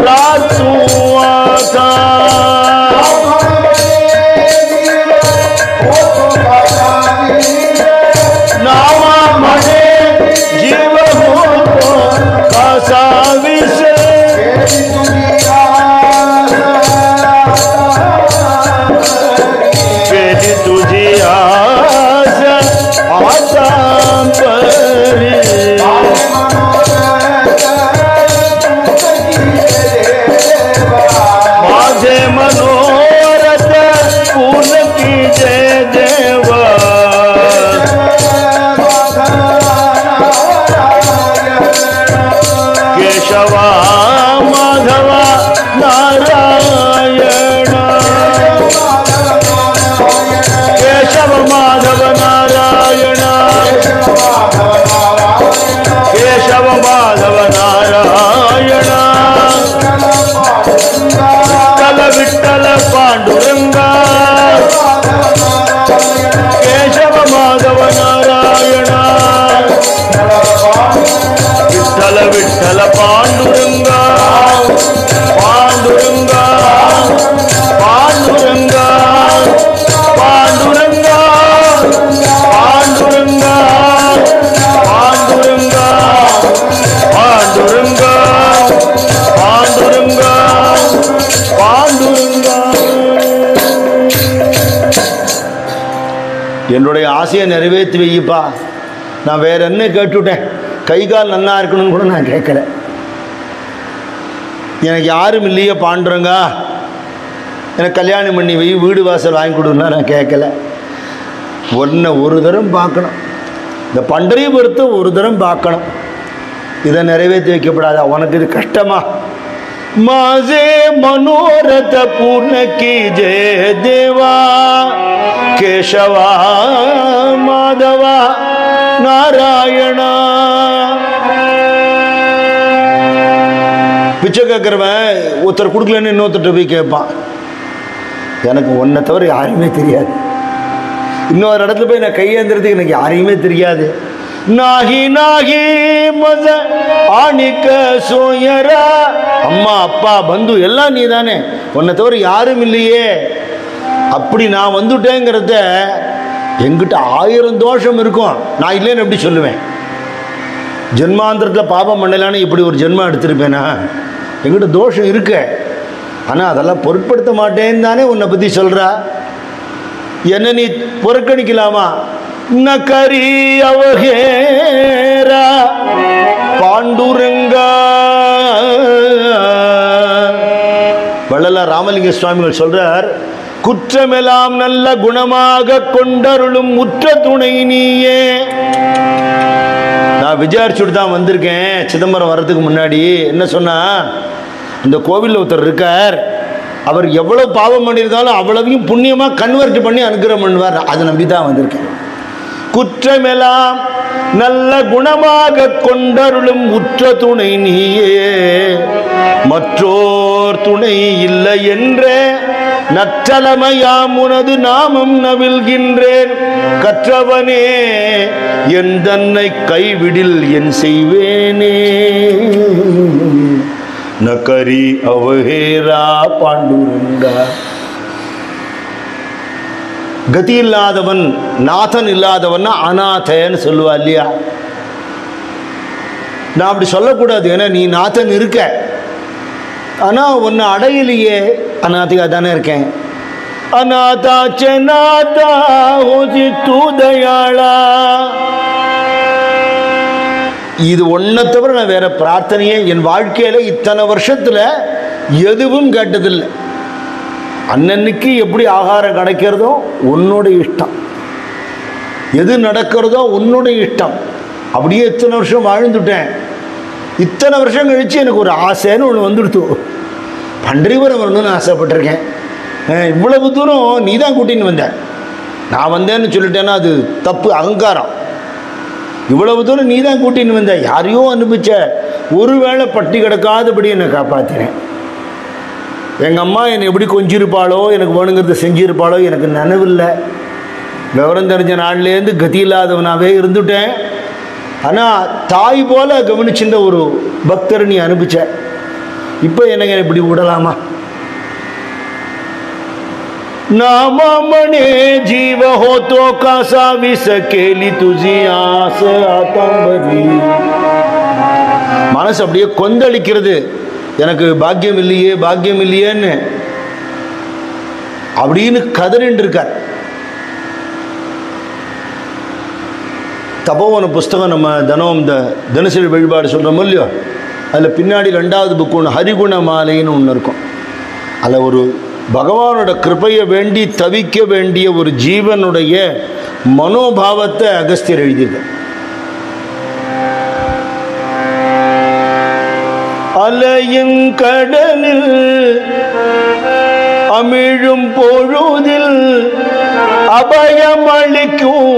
प्रार्थुआ था नामा मने जीव हो कासा विषय तुझी आस आशा परी माझे मनोरथ पूर्ण कीजे देवा केशवा माधवा नारायण केशव माधव नारायण केशव माधव नारायण विठ्ठल विठ्ठल पांडुरंगा केशव माधव नारायण विठ्ठल विठ्ठल पांडुरंगा पांडुरंगा पांडुरंगा पांडुरंगा पांडुरंगा पांडुरंगा पांडुरंगा पांडुरंगा पांडुरंगा என்னுடைய ஆசையை நிறைவேற்றி வைப்பா. நான் வேற என்ன கேட்டுவிட்டேன்? கை கால் நல்லா இருக்கணும்னு கூட நான் கேட்கல. எனக்கு யாரும் இல்லையே பாண்டுறங்க, எனக்கு கல்யாணம் பண்ணி வை, வீடு வாசல் வாங்கி கொடுன்னா நான் கேட்கல. ஒன்றை ஒரு தரம் பார்க்கணும், இந்த பண்டரிபுரத்தை ஒரு தரம் பார்க்கணும். இதை நிறைவேற்றி வைக்கப்படாதா? உனக்கு இது கஷ்டமா? माझे मनोरथ पूर्ण कीजे देवा केशवा माधवा नारायण. பிச்சை கேட்குறவன் ஒருத்தர் கொடுக்கலன்னு இன்னொருத்தர் போய் கேட்பான். எனக்கு ஒன்றை தவிர யாருமே தெரியாது. இன்னொரு இடத்துல போய் நான் கையேந்திரத்துக்கு எனக்கு யாரையுமே தெரியாது. நாகி நாகி மஜ ஆணிக்க சோயரா, அம்மா அப்பா பந்து எல்லாம் நீ தானே, உன்னை தவிர யாரும் இல்லையே. அப்படி நான் வந்துட்டேங்கிறத எங்கிட்ட 1000 தோஷம் இருக்கும், நான் இல்லைன்னு எப்படி சொல்லுவேன்? ஜென்மாந்திரத்தில் பாபம் பண்ணலான்னு இப்படி ஒரு ஜென்மம் எடுத்திருப்பேனா? எங்கிட்ட தோஷம் இருக்கு, ஆனால் அதெல்லாம் பொருட்படுத்த மாட்டேன்னு தானே உன்னை பற்றி சொல்கிறா. என்ன நீ புறக்கணிக்கலாமா? நகரி அவகேரா பாண்டுரங்கா. வள்ளல ராமலிங்க சுவாமிகள் சொல்றார், குற்றமெல்லாம் நல்ல குணமாக கொண்டருளும் உற்ற துணை நீயே. நான் விசாரிச்சுட்டு தான் வந்திருக்கேன். சிதம்பரம் வர்றதுக்கு முன்னாடி என்ன சொன்னா, இந்த கோவிலில் ஒருத்தர் இருக்கார், அவர் எவ்வளவு பாவம் பண்ணியிருந்தாலும் அவ்வளவையும் புண்ணியமாக கன்வெர்ட் பண்ணி அனுகிரகம் பண்ணுவார். அதை நம்பி தான் வந்திருக்கேன். குற்றமெல்லாம் நல்ல குணமாக கொண்டருளும் உற்ற துணை நீயே, மற்றோர் துணை இல்லை என்றே நற்றலமையாம் உனது நாமம் நவில்கின்றேன். கற்றவனே என் தன்னை கைவிடில் என் செய்வேனே. நகரி அவஹேரா பாண்டுரங்கா. கதி இல்லாதவன், நாதன் இல்லாதவன் அநாதன்னு சொல்லுவா இல்லையா? நான் அப்படி சொல்லக்கூடாது, ஏன்னா நீ நாதன் இருக்க, ஆனால் உன்னை அடையிலேயே அநாதிகா தானே இருக்கேன். அநாதா செநாதா ஹோசி தூ தயாளா. இது ஒன்றை தவிர நான் வேற பிரார்த்தனையே என் வாழ்க்கையில் இத்தனை வருஷத்தில் எதுவும் கேட்டதில்லை. அன்னன்னைக்கு எப்படி ஆகாரம் கிடைக்கிறதோ உன்னோட இஷ்டம், எது நடக்கிறதோ உன்னோட இஷ்டம். அப்படியே இத்தனை வருஷம் வாழ்ந்துட்டேன். இத்தனை வருஷம் கழித்து எனக்கு ஒரு ஆசைன்னு ஒன்று வந்துடுத்து. பண்டரிபுரம் வரணும்னு ஆசைப்பட்டிருக்கேன். இவ்வளவு தூரம் நீ தான் கூட்டின்னு வந்த, நான் வந்தேன்னு சொல்லிட்டேன்னா அது தப்பு, அகங்காரம். இவ்வளவு தூரம் நீ தான் கூட்டின்னு வந்த, யாரையோ அனுப்பிச்ச, ஒருவேளை பட்டி கிடக்காதபடி என்னை காப்பாற்றினேன். எங்கள் அம்மா என்னை எப்படி கொஞ்சிருப்பாளோ, எனக்கு வேணுங்கிறத செஞ்சிருப்பாளோ எனக்கு நினைவில்லை. விவரம் தெரிஞ்ச நாள்லேருந்து கதி இல்லாதவனாகவே இருந்துட்டேன். ஆனால் தாய் போல கவனிச்சுட்ட ஒரு பக்தர் நீ அனுப்பிச்ச. இப்போ என்னங்க இப்படி விடலாமா? नामामणे जीव होतो कासा विस केली तुझी आस आतांबरी. மனசு அப்படியே கொந்தளிக்கிறது, எனக்கு பாக்கியம் இல்லையே பாக்கியம் இல்லையேன்னு அப்படின்னு கதறின்னு இருக்கார். தபோவன புஸ்தகம் நம்ம தினம் இந்த தினசரி வழிபாடு சொல்கிறோமோ இல்லையோ, அதில் பின்னாடி 2வது புக்கு ஒன்று ஹரிகுண மாலைன்னு ஒன்று இருக்கும். அதில் ஒரு பகவானோட கிருபையை வேண்டி தவிக்க வேண்டிய ஒரு ஜீவனுடைய மனோபாவத்தை அகஸ்தியர் எழுதியிருக்கார். அலையும் கடலில் அமிழும் பொழுதில் அபயமளிக்கும்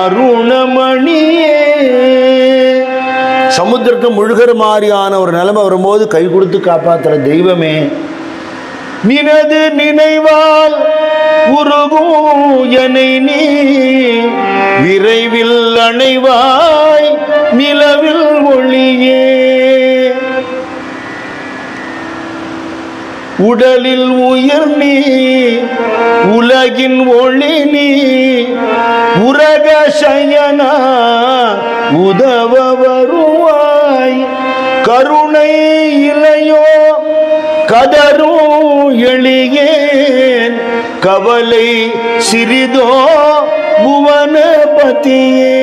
அருணமணியே. சமுத்திரத்தை முழுகிற மாதிரியான ஒரு நிலைமை வரும்போது கை கொடுத்து காப்பாற்றுற தெய்வமே, நினது நினைவால் உருகும் என்னை நீ விரைவில் அணைவாய் நிலவில் ஒளியே. உடலில் உயிர் நீ உலகின் ஒளி நீ உரக சயனா உதவ வருவாய். கருணை இலையோ கதரும் எளியேன் கவலை சிறிதோ புவனபதியே.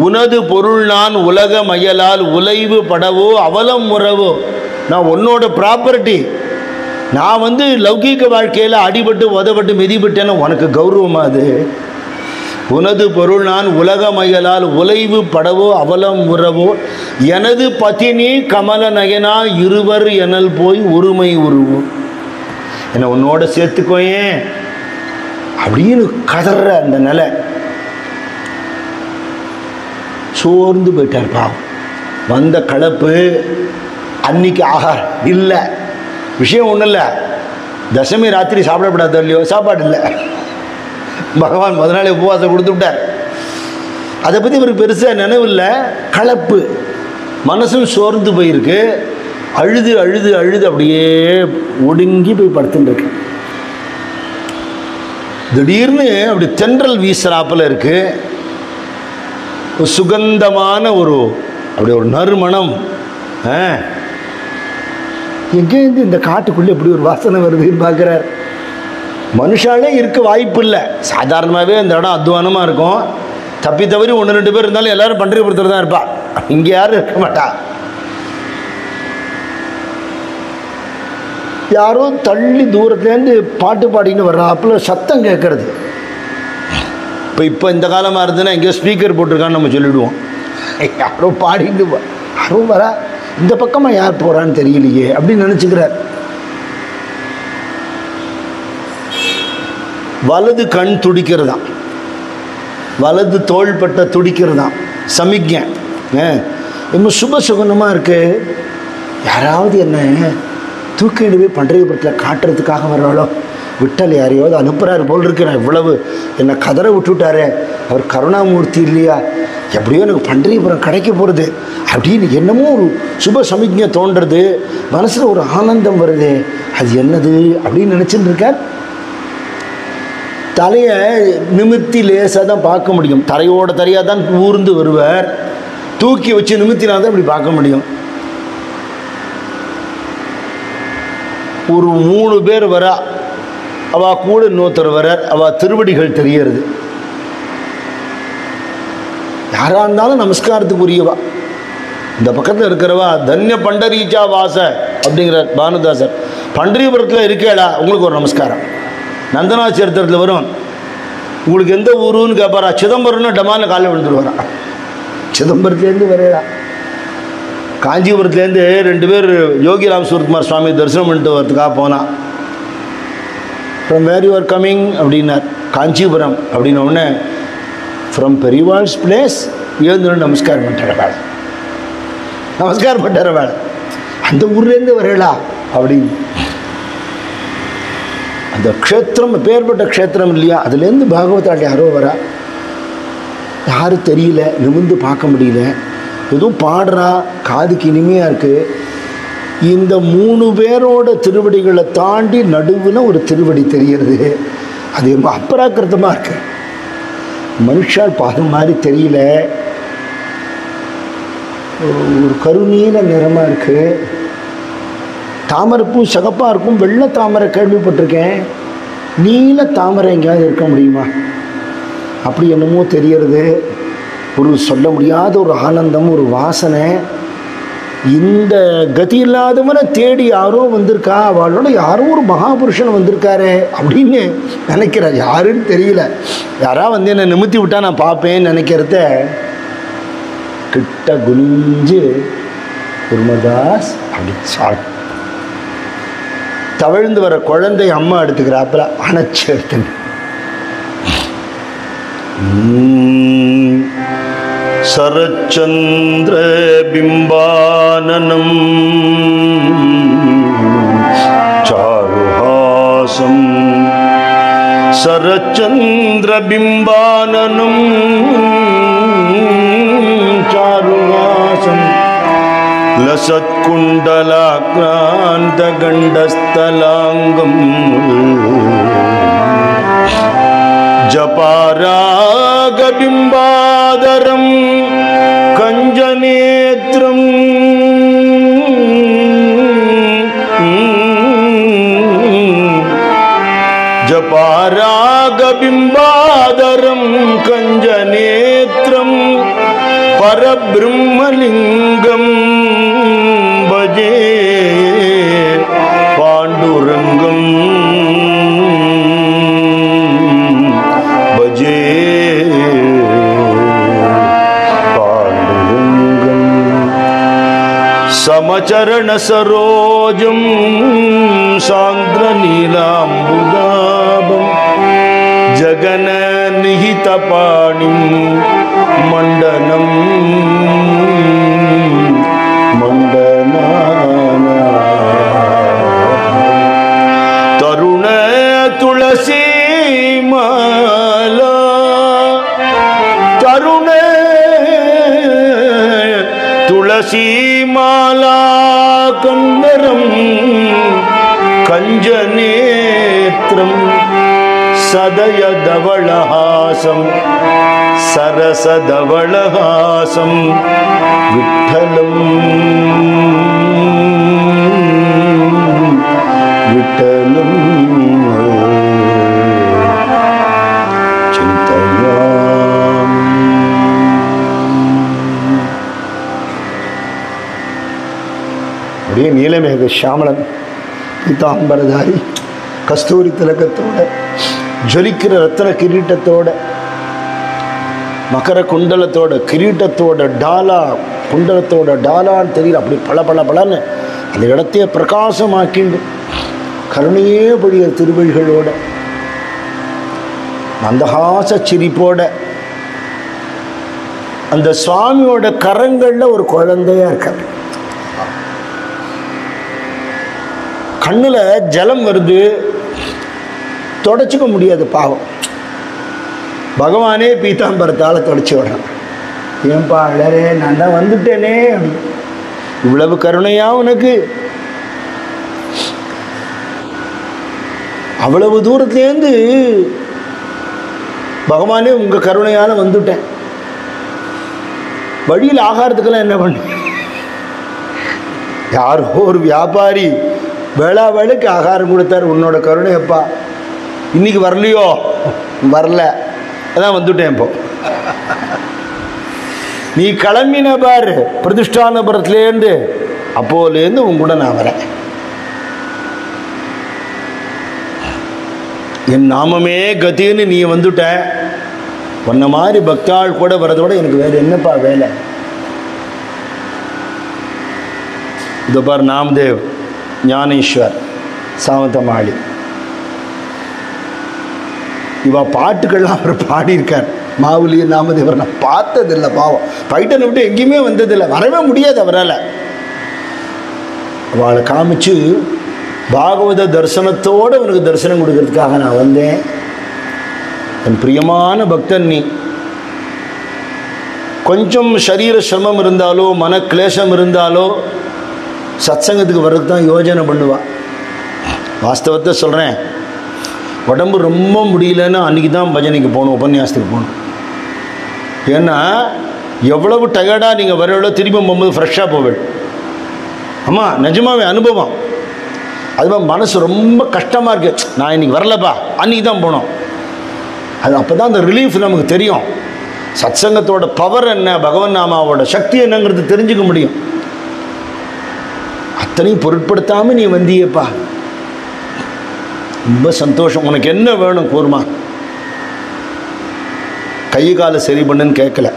உனது பொருள் நான் உலக மயலால் உலைவு படவோ அவலம் உறவோ. நான் உன்னோட ப்ராப்பர்ட்டி. நான் லௌகீக வாழ்க்கையில் அடிபட்டு உதப்பட்டு மிதிப்பட்டேன்னு உனக்கு கௌரவமா அது? உனது பொருள் நான் உலக மயலால் உலைவு படவோ அவலம் உறவோ எனது பத்தினி கமல நயனா இருவர் எனல் போய் உரிமை உருவோம். என்னை உன்னோட சேர்த்துக்கோயேன் அப்படின்னு கதற அந்த நிலை. சோர்ந்து போயிட்டார் பாவம். வந்த கலப்பு அன்னைக்கு ஆகாரம் இல்லை. விஷயம் ஒன்றும் இல்லை, தசமி ராத்திரி சாப்பிடப்படாத இல்லையோ, சாப்பாடு இல்லை. பகவான் முதல் நாளே உபவாசம் கொடுத்து விட்டார். அதை பற்றி இவருக்கு பெருசாக நினைவில்லை. கலப்பு, மனசும் சோர்ந்து போயிருக்கு. அழுது அழுது அழுது அப்படியே ஒடுங்கி போய் படுத்துட்டு இருக்கு. திடீர்னு அப்படி தென்றல் வீசுறாப்பில் இருக்கு. ஒரு சுகந்தமான அப்படி ஒரு நறுமணம். எங்கேருந்து இந்த காட்டுக்குள்ளே இப்படி ஒரு வாசனை வருதுன்னு பார்க்குறார். மனுஷாலே இருக்க வாய்ப்பு இல்லை. சாதாரணமாகவே இந்த இடம் அத்வானமாக இருக்கும். தப்பி தவறி 1-2 பேர் இருந்தாலும் எல்லாரும் பன்றியபுரத்தில் தான் இருப்பா. இங்கே யாரும் இருக்க மாட்டா. யாரோ தள்ளி தூரத்துலேருந்து பாட்டு பாடின்னு வர்றாப்புல சத்தம் கேட்கறது. இப்போ இந்த காலமாக இருந்ததுன்னா எங்கேயோ ஸ்பீக்கர் போட்டிருக்கான்னு நம்ம சொல்லிவிடுவோம். யாரோ பாடிட்டு யாரோ வரா, இந்த பக்கமாக யார் போகிறான்னு தெரியலையே அப்படின்னு நினச்சிக்கிறார். வலது கண் துடிக்கிறதாம், வலது தோள்பட்டை துடிக்கிறதாம், சமிக்ஞை. ரொம்ப சுப சுகனமாக இருக்கு. யாராவது என்ன தூக்கிட்டு போய் பன்றியபுரத்தில் காட்டுறதுக்காக வர்றாளோ, விட்டல் யாரையாவது அனுப்புகிறாரு போல் இருக்கு. நான் இவ்வளவு என்னை கதற விட்டுவிட்டாரே, அவர் கருணாமூர்த்தி இல்லையா, எப்படியோ எனக்கு பன்றியபுரம் கிடைக்க போகிறது அப்படின்னு என்னமோ ஒரு சுப சமிக்ஞை தோன்றுறது. மனசில் ஒரு ஆனந்தம் வருது. அது என்னது அப்படின்னு நினச்சிட்டு இருக்கார். தலையை நிமித்தி லேசாக தான் பார்க்க முடியும். தரையோட தரையாக தான் ஊர்ந்து வருவார். தூக்கி வச்சு நிமித்தினா தான் இப்படி பார்க்க முடியும். ஒரு 3 பேர் வரா. அவள் கூட இன்னொருத்தர் வரார். அவள் திருவடிகள் தெரியறது. யாராக இருந்தாலும் நமஸ்காரத்துக்குரியவா. இந்த பக்கத்தில் இருக்கிறவா தன்ய பண்டரீச்சா வாச அப்படிங்கிறார் பானுதாசர். பன்றியபுரத்தில் இருக்கேடா, உங்களுக்கு ஒரு நமஸ்காரம். நந்தனா சரித்திரத்தில் வரும். உங்களுக்கு எந்த ஊருன்னு கேட்பாரா, சிதம்பரம்னு டமான்னு காலையில் விழுந்துருவாரா. சிதம்பரத்துலேருந்து வரையடா. காஞ்சிபுரத்துலேருந்து 2 பேர் யோகிராம் சூரத்குமார் சுவாமி தரிசனம் பண்ணிட்டு வரதுக்காக போனான். From where you are coming அப்படின்னார். காஞ்சிபுரம் அப்படின்ன உடனே ஃப்ரம் பெரியவாள்ஸ் பிளேஸ் எழுந்து நமஸ்காரம் பண்ணுற வேலை, நமஸ்காரம் பண்ணுற வேலை, அந்த ஊர்லேருந்து வரையலா அப்படின்னு. அந்த க்ஷேத்திரம் பேர்பட்ட க்ஷேத்திரம் இல்லையா, அதுலேருந்து பாகவதாட்டி யாரோ வரா. யாரும் தெரியல, நிமிந்து பார்க்க முடியல. எதுவும் பாடுறா, காதுக்கு இனிமையாக இருக்குது. இந்த 3 பேரோட திருவடிகளை தாண்டி நடுவில் ஒரு திருவடி தெரிகிறது. அது ரொம்ப அபராக்கிருத்தமாக இருக்கு. மனுஷால் பாது மாதிரி தெரியல, ஒரு கருநீல நிறமாக இருக்குது. தாமரைப்பூ சிகப்பாக இருக்கும், வெள்ளை தாமரை கேள்விப்பட்டிருக்கேன், நீல தாமரை எங்கேயாவது இருக்க முடியுமா? அப்படி என்னமோ தெரியறது. ஒரு சொல்ல முடியாத ஒரு ஆனந்தம், ஒரு வாசனை. இந்த கதி இல்லாதவனை தேடி யாரோ வந்திருக்கா, அவளோட யாரோ ஒரு மகாபுருஷன் வந்திருக்காரு அப்படின்னு நினைக்கிறார். யாருன்னு தெரியல, யாரா வந்து என்னை நிமித்தி விட்டா நான் பார்ப்பேன்னு நினைக்கிறத கிட்ட குனிஞ்சு குருமதாஸ் அப்படி தவழ்ந்து வர குழந்தை அம்மா எடுத்துக்கிறாப்புல அணைச்சு எடுத்துங்க. சரச்சந்திர பிம்பானனம் சாருஹாசம் சரச்சந்திர பிம்பானனம் சாருஹாசம் லசத்குண்டலாக்ராந்த கண்டஸ்தலாங்கம் ஜபாராகபிம்பாதரம் கஞ்சநேத்ரம் ஜபாராகபிம்பாதரம் கஞ்சநேத்ரம் பரபிரம்மலிங்கம் பஜே பாண்டுரங்கம் பஜே பாண்டுரங்கம் சமச்சரண சரோஜம் சாந்திர நீலாம்புதாபம் ஜகன நிஹித பாணிம் மண்டனம் மண்டனானா தருண துளசி மாலா தருண துளசி மாலா கந்தரம் கஞ்சநேத்ரம் சதய தவளஹாசம் சரசதவளஹாசம் விட்டலம் விட்டலம் சிந்தயாமி. அப்படியே நீலமேக ஷியாமளன் பீதாம்பரதாரி கஸ்தூரி திலகத்தோட ஜொலிக்கிற ரத்தன கிரீட்டத்தோட மகர குண்டலத்தோட கிரீட்டத்தோட டாலா குண்டலத்தோட டாலான்னு தெரியல, அப்படி பல பல பலன்னு அந்த இடத்தையே பிரகாசமாக்கிண்டு கருணையே பொழிய திருவழிகளோட மந்தஹாச சிரிப்போட அந்த சுவாமியோட கரங்கள்ல ஒரு குழந்தையா இருக்க. கண்ணுல ஜலம் வருது, தொடச்சிக்க முடியாது பாவம். பகவானே பீதாம்பரத்தால் தொடச்சி விடுறான். ஏன்பா அழறே, நான் தான் வந்துட்டேனே அப்படி. இவ்வளவு கருணையா உனக்கு? அவ்வளவு தூரத்துலேருந்து பகவானே உங்க கருணையால வந்துட்டேன். வழியில் ஆகாரத்துக்கெல்லாம் என்ன பண்ண? யாரோ ஒரு வியாபாரி வேளா வேலைக்கு ஆகாரம் கொடுத்தார். உன்னோட கருணை எப்பா, இன்னைக்கு வரலையோ? வரல, அதான் வந்துட்டேன். இப்போ நீ கிளம்பின பாரு பிரதிஷ்டானபுரத்துலேருந்து, அப்போலேருந்து உன் கூட நான் வரேன். என் நாமமே கத்தின்னு நீ வந்துட்ட. உன்ன மாதிரி பக்தாள் கூட வரதோட எனக்கு வேறு என்னப்பா வேலை? இதோ பார், நாம்தேவ், ஞானேஸ்வர், சாவந்தமாளி, இவா பாட்டுக்கள்லாம் அவர் பாடியிருக்கார். மாவுலிய நாமதேவர் நான் பார்த்ததில்லை பாவம். பைட்டனை விட்டு எங்கேயுமே வந்ததில்லை, வரவே முடியாது அவரால். அவளை காமிச்சு பாகவத தரிசனத்தோடு அவனுக்கு தரிசனம் கொடுக்கறதுக்காக நான் வந்தேன். என் பிரியமான பக்தன் நீ, கொஞ்சம் சரீர சிரமம் இருந்தாலோ மன கிளேசம் இருந்தாலோ சத்சங்கத்துக்கு வர்றதுக்கு தான் யோஜனை பண்ணுவாள். வாஸ்தவத்தை சொல்கிறேன், உடம்பு ரொம்ப முடியலன்னா அன்றைக்கி தான் பஜனைக்கு போகணும், உபன்யாசத்துக்கு போகணும். ஏன்னா எவ்வளவு டயர்டாக நீங்கள் வர திரும்பி போகும்போது ஃப்ரெஷ்ஷாக போவேன். ஆமாம், நிஜமாவே அனுபவம். அதுமாதிரி மனசு ரொம்ப கஷ்டமாக இருக்குது, நான் இன்றைக்கி வரலப்பா, அன்றைக்கி தான் போனோம். அது அப்போ தான் அந்த ரிலீஃப் நமக்கு தெரியும். சத்சங்கத்தோட பவர் என்ன, பகவன் நாமாவோட சக்தி என்னங்கிறது தெரிஞ்சுக்க முடியும். அத்தனையும் பொருட்படுத்தாமல் நீ வந்தியப்பா, ரொம்ப சந்தோஷம். உனக்கு என்ன வேணும் கூர்மா? கை காலை சரி பண்ணுன்னு கேட்கல,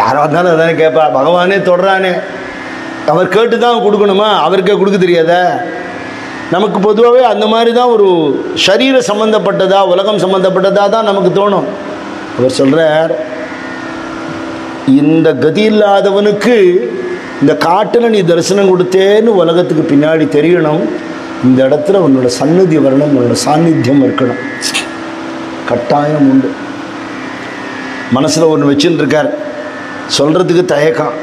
யாராக இருந்தாலும் அதானே கேட்பா. பகவானே தொடரானே, அவர் கேட்டு தான் கொடுக்கணுமா? அவருக்கே கொடுக்க தெரியாத? நமக்கு பொதுவாகவே அந்த மாதிரி தான் ஒரு சரீர சம்பந்தப்பட்டதா உலகம் சம்பந்தப்பட்டதா தான் நமக்கு தோணும். அவர் சொல்கிறார், இந்த கதி இல்லாதவனுக்கு இந்த காட்டில் நீ தரிசனம் கொடுத்தேன்னு உலகத்துக்கு பின்னாடி தெரியணும். இந்த இடத்துல உன்னோட சந்நிதி வரணும், உன்னோட சாநித்தியம் இருக்கணும். கட்டாயம் உண்டு. மனசில் ஒன்று வச்சுன்னு இருக்கார், சொல்கிறதுக்கு தயக்கம்.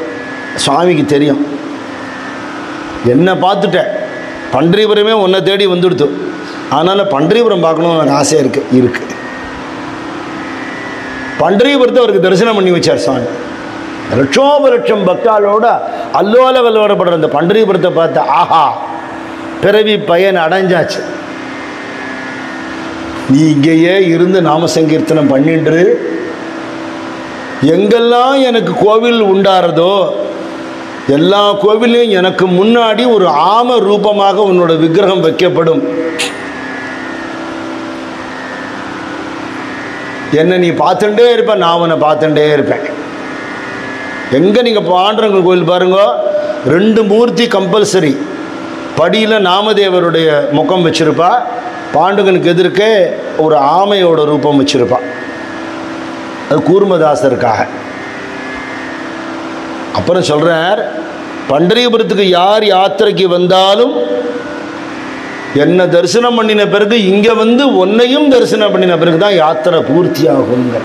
சுவாமிக்கு தெரியும், என்ன பார்த்துட்டேன், பன்றிபுரமே உன்னை தேடி வந்துடுத்து, அதனால் பன்றிபுரம் பார்க்கணும்னு எனக்கு ஆசையாக இருக்குது. பன்றிபுரத்தை அவருக்கு தரிசனம் பண்ணி வச்சார் சுவாமி. லட்சோப லட்சம் பக்தாளோட அல்லோல கல்லோடப்படுற அந்த பன்றிபுரத்தை பார்த்து, ஆஹா, பிறவி பயன் அடைஞ்சாச்சு. நீ இங்கேயே இருந்து நாம சங்கீர்த்தனம் பண்ணின்று, எங்கெல்லாம் எனக்கு கோவில் உண்டாறதோ எல்லா கோவிலையும் எனக்கு முன்னாடி ஒரு ஆம ரூபமாக உன்னோட விக்கிரகம் வைக்கப்படும். என்ன நீ பார்த்துட்டே இருப்ப, நான் உன்னை பார்த்துட்டே இருப்பேன். எங்கே நீங்கள் பாண்டுரங்க கோயில் பாருங்க, 2 மூர்த்தி கம்பல்சரி. படியில் நாமதேவருடைய முகம் வச்சிருப்பா, பாண்டுகனுக்கு எதிர்க்கே ஒரு ஆமையோட ரூபம் வச்சிருப்பா. அது கூர்மதாசருக்காக. அப்புறம் சொல்கிறார், பண்டரிபுரத்துக்கு யார் யாத்திரைக்கு வந்தாலும் என்ன தரிசனம் பண்ணின பிறகு இங்கே வந்து உன்னையும் தரிசனம் பண்ணின பிறகு தான் யாத்திரை பூர்த்தி ஆகுங்கிற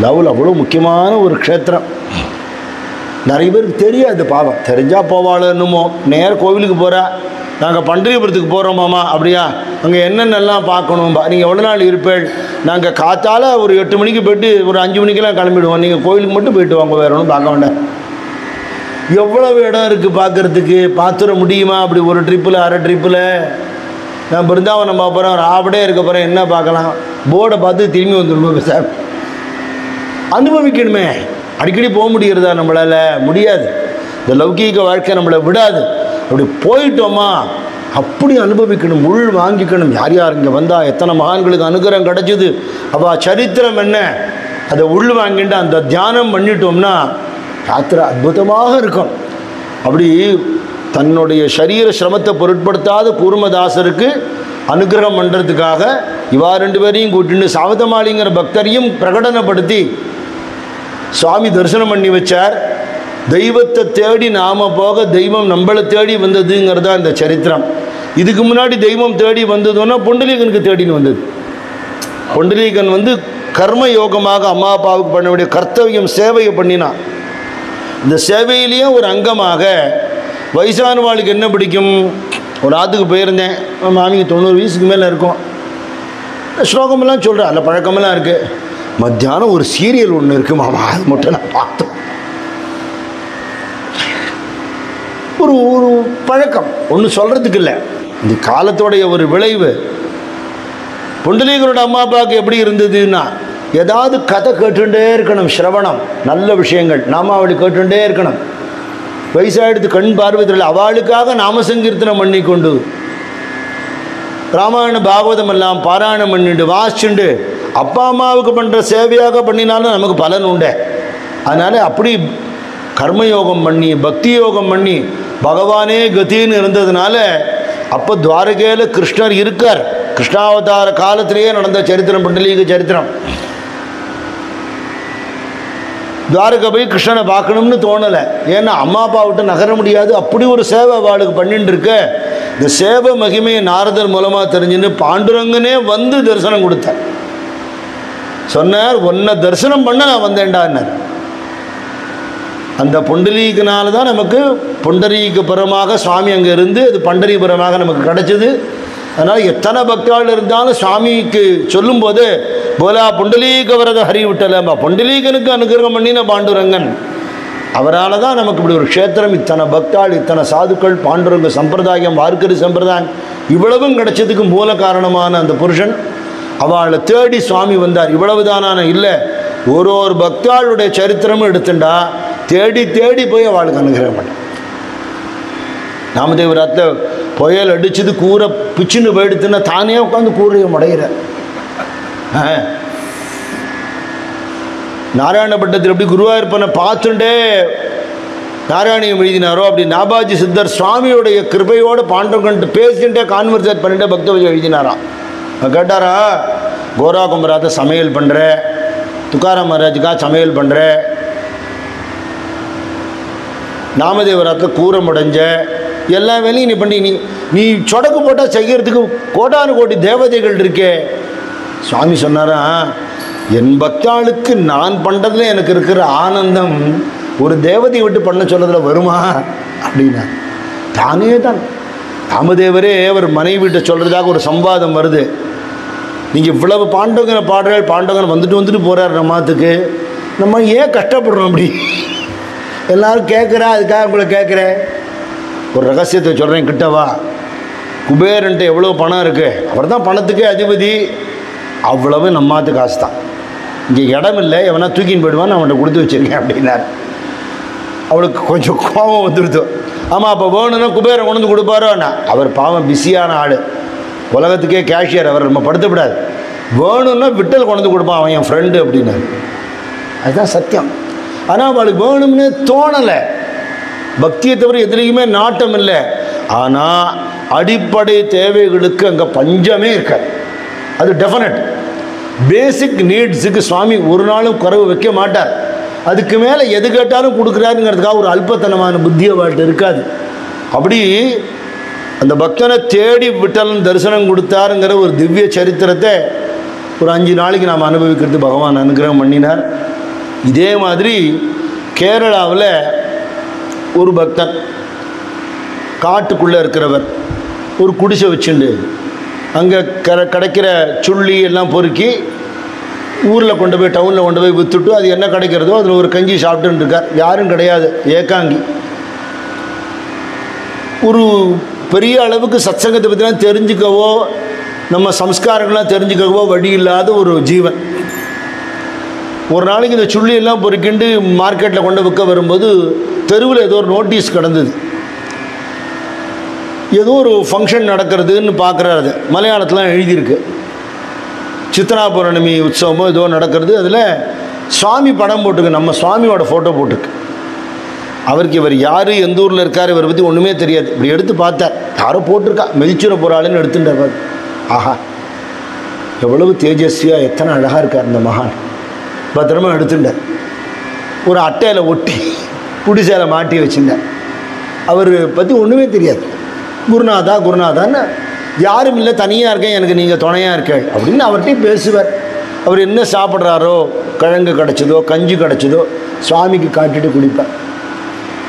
லெவல். அவ்வளோ முக்கியமான ஒரு க்ஷேத்திரம். நிறைய பேருக்கு தெரியாது, பாவம். தெரிஞ்சால் போவாள் என்னமோ. நேர் கோவிலுக்கு போகிறா, நாங்கள் பண்டரிபுரத்துக்கு போகிறோமாம்மா, அப்படியா, அங்கே என்னென்னலாம் பார்க்கணும், நீங்கள் எவ்வளோ நாள் இருப்பேள்? நாங்கள் காத்தால் ஒரு 8 மணிக்கு போய்ட்டு ஒரு 5 மணிக்கெல்லாம் கிளம்பிடுவோம், நீங்கள் கோவிலுக்கு மட்டும் போயிட்டு வாங்க, வேறு ஒன்றும் பார்க்க வேண்டாம். எவ்வளவு இடம் இருக்குது பார்க்குறதுக்கு, பார்த்துட முடியுமா அப்படி ஒரு ட்ரிப்பில் அரை ட்ரிப்பில்? நான் பிருந்தாவனம் பார்ப்போகிறேன், ஒரு ஆபடே இருக்க போகிறேன், என்ன பார்க்கலாம்? போர்டை பார்த்து திரும்பி வந்துடுவோம் சார். அனுபவிக்கணுமே, அடிக்கடி போக முடிகிறதா நம்மளால்? முடியாது. இந்த லௌகீக வாழ்க்கை நம்மளை விடாது. அப்படி போயிட்டோமா அப்படி அனுபவிக்கணும், உள் வாங்கிக்கணும். யார் யார் இங்கே வந்தால் எத்தனை மகான்களுக்கு அனுகிரகம் கிடச்சிது, அவள் சரித்திரம் என்ன, அதை உள் வாங்கிட்டு அந்த தியானம் பண்ணிட்டோம்னா யாத்திரை அற்புதமாக இருக்கும். அப்படி தன்னுடைய சரீர சிரமத்தை பொருட்படுத்தாத கூர்மதாசருக்கு அனுகிரகம் பண்ணுறதுக்காக இவா 2 பேரையும் கூட்டின்னு சாவதமாளிங்கிற பக்தரையும் பிரகடனப்படுத்தி சுவாமி தரிசனம் பண்ணி வச்சார். தெய்வத்தை தேடி நாம் போக தெய்வம் நம்மளை தேடி வந்ததுங்கிறதா இந்த சரித்திரம். இதுக்கு முன்னாடி தெய்வம் தேடி வந்ததுன்னா புண்டலீகனுக்கு தேடின்னு வந்தது. புண்டலீகன் வந்து கர்ம யோகமாக அம்மா அப்பாவுக்கு பண்ண வேண்டிய கர்த்தவியம் சேவையை பண்ணினான். இந்த சேவையிலேயே ஒரு அங்கமாக வயசானவாளுக்கு என்ன பிடிக்கும், ஒரு ஆற்றுக்கு போயிருந்தேன், மாமிக்கு 90 வயசுக்கு மேலே இருக்கும். ஸ்லோகமெல்லாம் சொல்கிறேன், அதில் பழக்கமெல்லாம் இருக்குது. மத்தியானம் ஒரு சீரியல் ஒன்று இருக்குது மாமா, அது மட்டும் நான் பார்த்தோம். ஒரு ஒரு பழக்கம், ஒன்றும் சொல்கிறதுக்கு இல்லை, இந்த காலத்தோடைய ஒரு விளைவு. புண்டலீகனோட அம்மா அப்பாவுக்கு எப்படி இருந்ததுன்னா, ஏதாவது கதை கேட்டுட்டே இருக்கணும், சிரவணம், நல்ல விஷயங்கள் நாமாவளி கேட்டுட்டே இருக்கணும். வயசாயிடுத்து, கண் பார்வதில் அவளுக்காக நாம சங்கீர்த்தனம் பண்ணி கொண்டு ராமாயண பாகவதம் எல்லாம் பாராயணம் பண்ணிட்டு வாசிச்சுண்டு அப்பா அம்மாவுக்கு பண்ணுற சேவையாக பண்ணினாலும் நமக்கு பலன் உண்டு. அதனால் அப்படி கர்மயோகம் பண்ணி பக்தி யோகம் பண்ணி பகவானே கத்தின்னு இருந்ததுனால அப்போ துவாரகையில் கிருஷ்ணர் இருக்கார். கிருஷ்ணாவதார காலத்திலேயே நடந்த சரித்திரம் புண்டலீக சரித்திரம். துவாரகை போய் கிருஷ்ணனை பார்க்கணும்னு தோணலை, ஏன்னா அம்மா அப்பா விட்டு நகர முடியாது. அப்படி ஒரு சேவை அவளுக்கு பண்ணிட்டு இருக்க. இந்த சேவை மகிமையை நாரதர் மூலமாக தெரிஞ்சுன்னு பாண்டுரங்கனே வந்து தரிசனம் கொடுத்தார். சொன்னார், உன்னை தரிசனம் பண்ண நான் வந்தேன்டான்னார். அந்த புண்டரீகனால தான் நமக்கு புண்டரீகபுரமாக சுவாமி அங்கே இருந்து அது பண்டரிபுரமாக நமக்கு கிடைச்சது. அதனால் எத்தனை பக்தாள் இருந்தாலும் சுவாமிக்கு சொல்லும்போது போலா புண்டலீக வரத ஹரி விட்டலம்பா, புண்டலீகனுக்கு அனுகிரகம் பண்ணின பாண்டுரங்கன். அவரால் தான் நமக்கு இப்படி ஒரு க்ஷேத்திரம், இத்தனை பக்தாள், இத்தனை சாதுக்கள், பாண்டுரங்க சம்பிரதாயம், வார்க்கரி சம்பிரதாயம் இவ்வளவும் கிடைச்சதுக்கு மூல காரணமான அந்த புருஷன் அவளை தேடி சுவாமி வந்தார். இவ்வளவுதானான இல்லை, ஒரு பக்தாளுடைய சரித்திரமும் எடுத்துட்டா தேடி தேடி போய் அவளுக்கு அனுகிரகம் பண்ண. நாமதேவராத்தில் புயல் அடிச்சது, கூரை பிச்சுன்னு போயிடுத்துன்னா தானே உட்காந்து கூரையை முடையிற. நாராயணப்பட்டத்தில் எப்படி குருவாயூர்ப்பனை பார்த்துட்டே நாராயணியம் எழுதினாரோ அப்படி நாபாஜி சித்தர் சுவாமியோடைய கிருபையோடு பாண்டவன்ட்டு பேசிகிட்டே கான்வர்சேட் பண்ணிட்டே பக்தவஜம் எழுதினாராம். கேட்டாரா, கோரா கும்பராத்த சமையல் பண்ணுற, துக்காராம் மகாராஜுக்காக சமையல் பண்ணுற, நாமதேவராத்தில் கூரை முடைஞ்ச, எல்லா வேலையும் நீ பண்ணி நீ சொடக்கு போட்டால் செய்கிறதுக்கு கோடானு கோடி தேவதைகள் இருக்கே. சுவாமி சொன்னாரா, என் பக்தாளுக்கு நான் பண்ணுறதுல எனக்கு இருக்கிற ஆனந்தம் ஒரு தேவதையை விட்டு பண்ண சொல்லதில் வருமா அப்படின்னா தானே தான். ராமதேவரே அவர் மனைவிட்ட சொல்கிறதாக ஒரு சம்வாதம் வருது. நீங்கள் இவ்வளவு பாண்டவங்கனை பாடுறாள், பாண்டவங்கனை வந்துட்டு போகிறார் நம்மத்துக்கு, நம்ம ஏன் கஷ்டப்படுறோம் அப்படி? எல்லோரும் கேட்குறா, அதுக்காக உங்களை கேட்குறேன். ஒரு ரகசியத்தை சொல்கிறேன், கிட்டவா. குபேரன்ட்டு எவ்வளோ பணம் இருக்குது, அவர் தான் பணத்துக்கே அதிபதி, அவ்வளவு நம்மாத்து காசு தான். இங்கே இடம் இல்லை, எவனா தூக்கின்னு போயிடுவான்னு அவன்கிட்ட கொடுத்து வச்சுருக்கேன் அப்படின்னார். அவளுக்கு கொஞ்சம் கோபம் வந்துடுது. ஆமாம், அப்போ வேணும்னா குபேரன் கொண்டு வந்து கொடுப்பாரோண்ணா. அவர் பாவம் பிஸியான ஆள், உலகத்துக்கே கேஷியர், அவர் நம்ம படுத்தக்கூடாது. வேணும்னா விட்டல் கொண்டு வந்து கொடுப்பான், அவன் என் ஃப்ரெண்டு அப்படின்னாரு. அதுதான் சத்தியம். ஆனால் அவளுக்கு வேணும்னு தோணலை. பக்தியை தவிர எதுலேயுமே நாட்டம் இல்லை. ஆனால் அடிப்படை தேவைகளுக்கு அங்கே பஞ்சமே இருக்காது. அது டெஃபினட். பேசிக் நீட்ஸுக்கு சுவாமி ஒரு நாளும் குறைவு வைக்க மாட்டார். அதுக்கு மேலே எது கேட்டாலும் கொடுக்குறாருங்கிறதுக்காக ஒரு அல்பத்தனமான புத்தியை வாழ்ட்டு இருக்காது. அப்படி அந்த பக்தனை தேடி விட்டலன் தரிசனம் கொடுத்தாருங்கிற ஒரு திவ்ய சரித்திரத்தை ஒரு 5 நாளைக்கு நாம் அனுபவிக்கிறது பகவான் அனுகிரகம் பண்ணினார். இதே மாதிரி கேரளாவில் ஒரு பக்தன், காட்டுக்குள்ளே இருக்கிறவர், ஒரு குடிசை வச்சுண்டு அங்கே கிடைக்கிற சுள்ளி எல்லாம் பொறுக்கி ஊரில் கொண்டு போய் டவுனில் கொண்டு போய் விற்றுட்டு அது என்ன கிடைக்கிறதோ அதில் ஒரு கஞ்சி சாப்பிட்டுன்னு இருக்கார். யாரும் கிடையாது, ஏகாங்கி. ஒரு பெரிய அளவுக்கு சத்சங்கத்தை பற்றிலாம் தெரிஞ்சுக்கவோ நம்ம சம்ஸ்காரங்கள்லாம் தெரிஞ்சுக்கவோ வழி இல்லாத ஒரு ஜீவன். ஒரு நாளைக்கு இந்த சுள்ளி எல்லாம் பொறுக்கிண்டு மார்க்கெட்டில் கொண்டு விற்க வரும்போது தெருவில் ஏதோ ஒரு நோட்டீஸ் கிடந்தது. ஏதோ ஒரு ஃபங்க்ஷன் நடக்கிறதுன்னு பார்க்குறாரு. அது மலையாளத்தில் எழுதியிருக்கு. சித்ரா பௌர்ணமி உற்சவமோ ஏதோ நடக்கிறது. அதில் சுவாமி படம் போட்டிருக்கு, நம்ம சுவாமியோட ஃபோட்டோ போட்டிருக்கு. அவருக்கு இவர் யார், எந்த ஊரில் இருக்கார், இவரை பற்றி ஒன்றுமே தெரியாது. இப்படி எடுத்து பார்த்தார், யாரோ போட்டிருக்கா, மெதிச்சுர போகிறாளுன்னு எடுத்துட்டார். ஆஹா, எவ்வளவு தேஜஸ்வியாக, எத்தனை அழகாக இருக்கார் இந்த மகான். பத்திரமா எடுத்துட்டார். ஒரு அட்டையில் ஒட்டி குடிசையில் மாட்டி வச்சுட்டார். அவர் பற்றி ஒன்றுமே தெரியாது. குருநாதா குருநாதான்னு, யாரும் இல்லை, தனியாக இருக்கேன், எனக்கு நீங்கள் துணையாக இருக்க அப்படின்னு அவர்கிட்டையும் பேசுவார். அவர் என்ன சாப்பிட்றாரோ, கிழங்கு கிடச்சதோ கஞ்சி கிடச்சதோ சுவாமிக்கு காட்டிட்டு குடிப்பார்.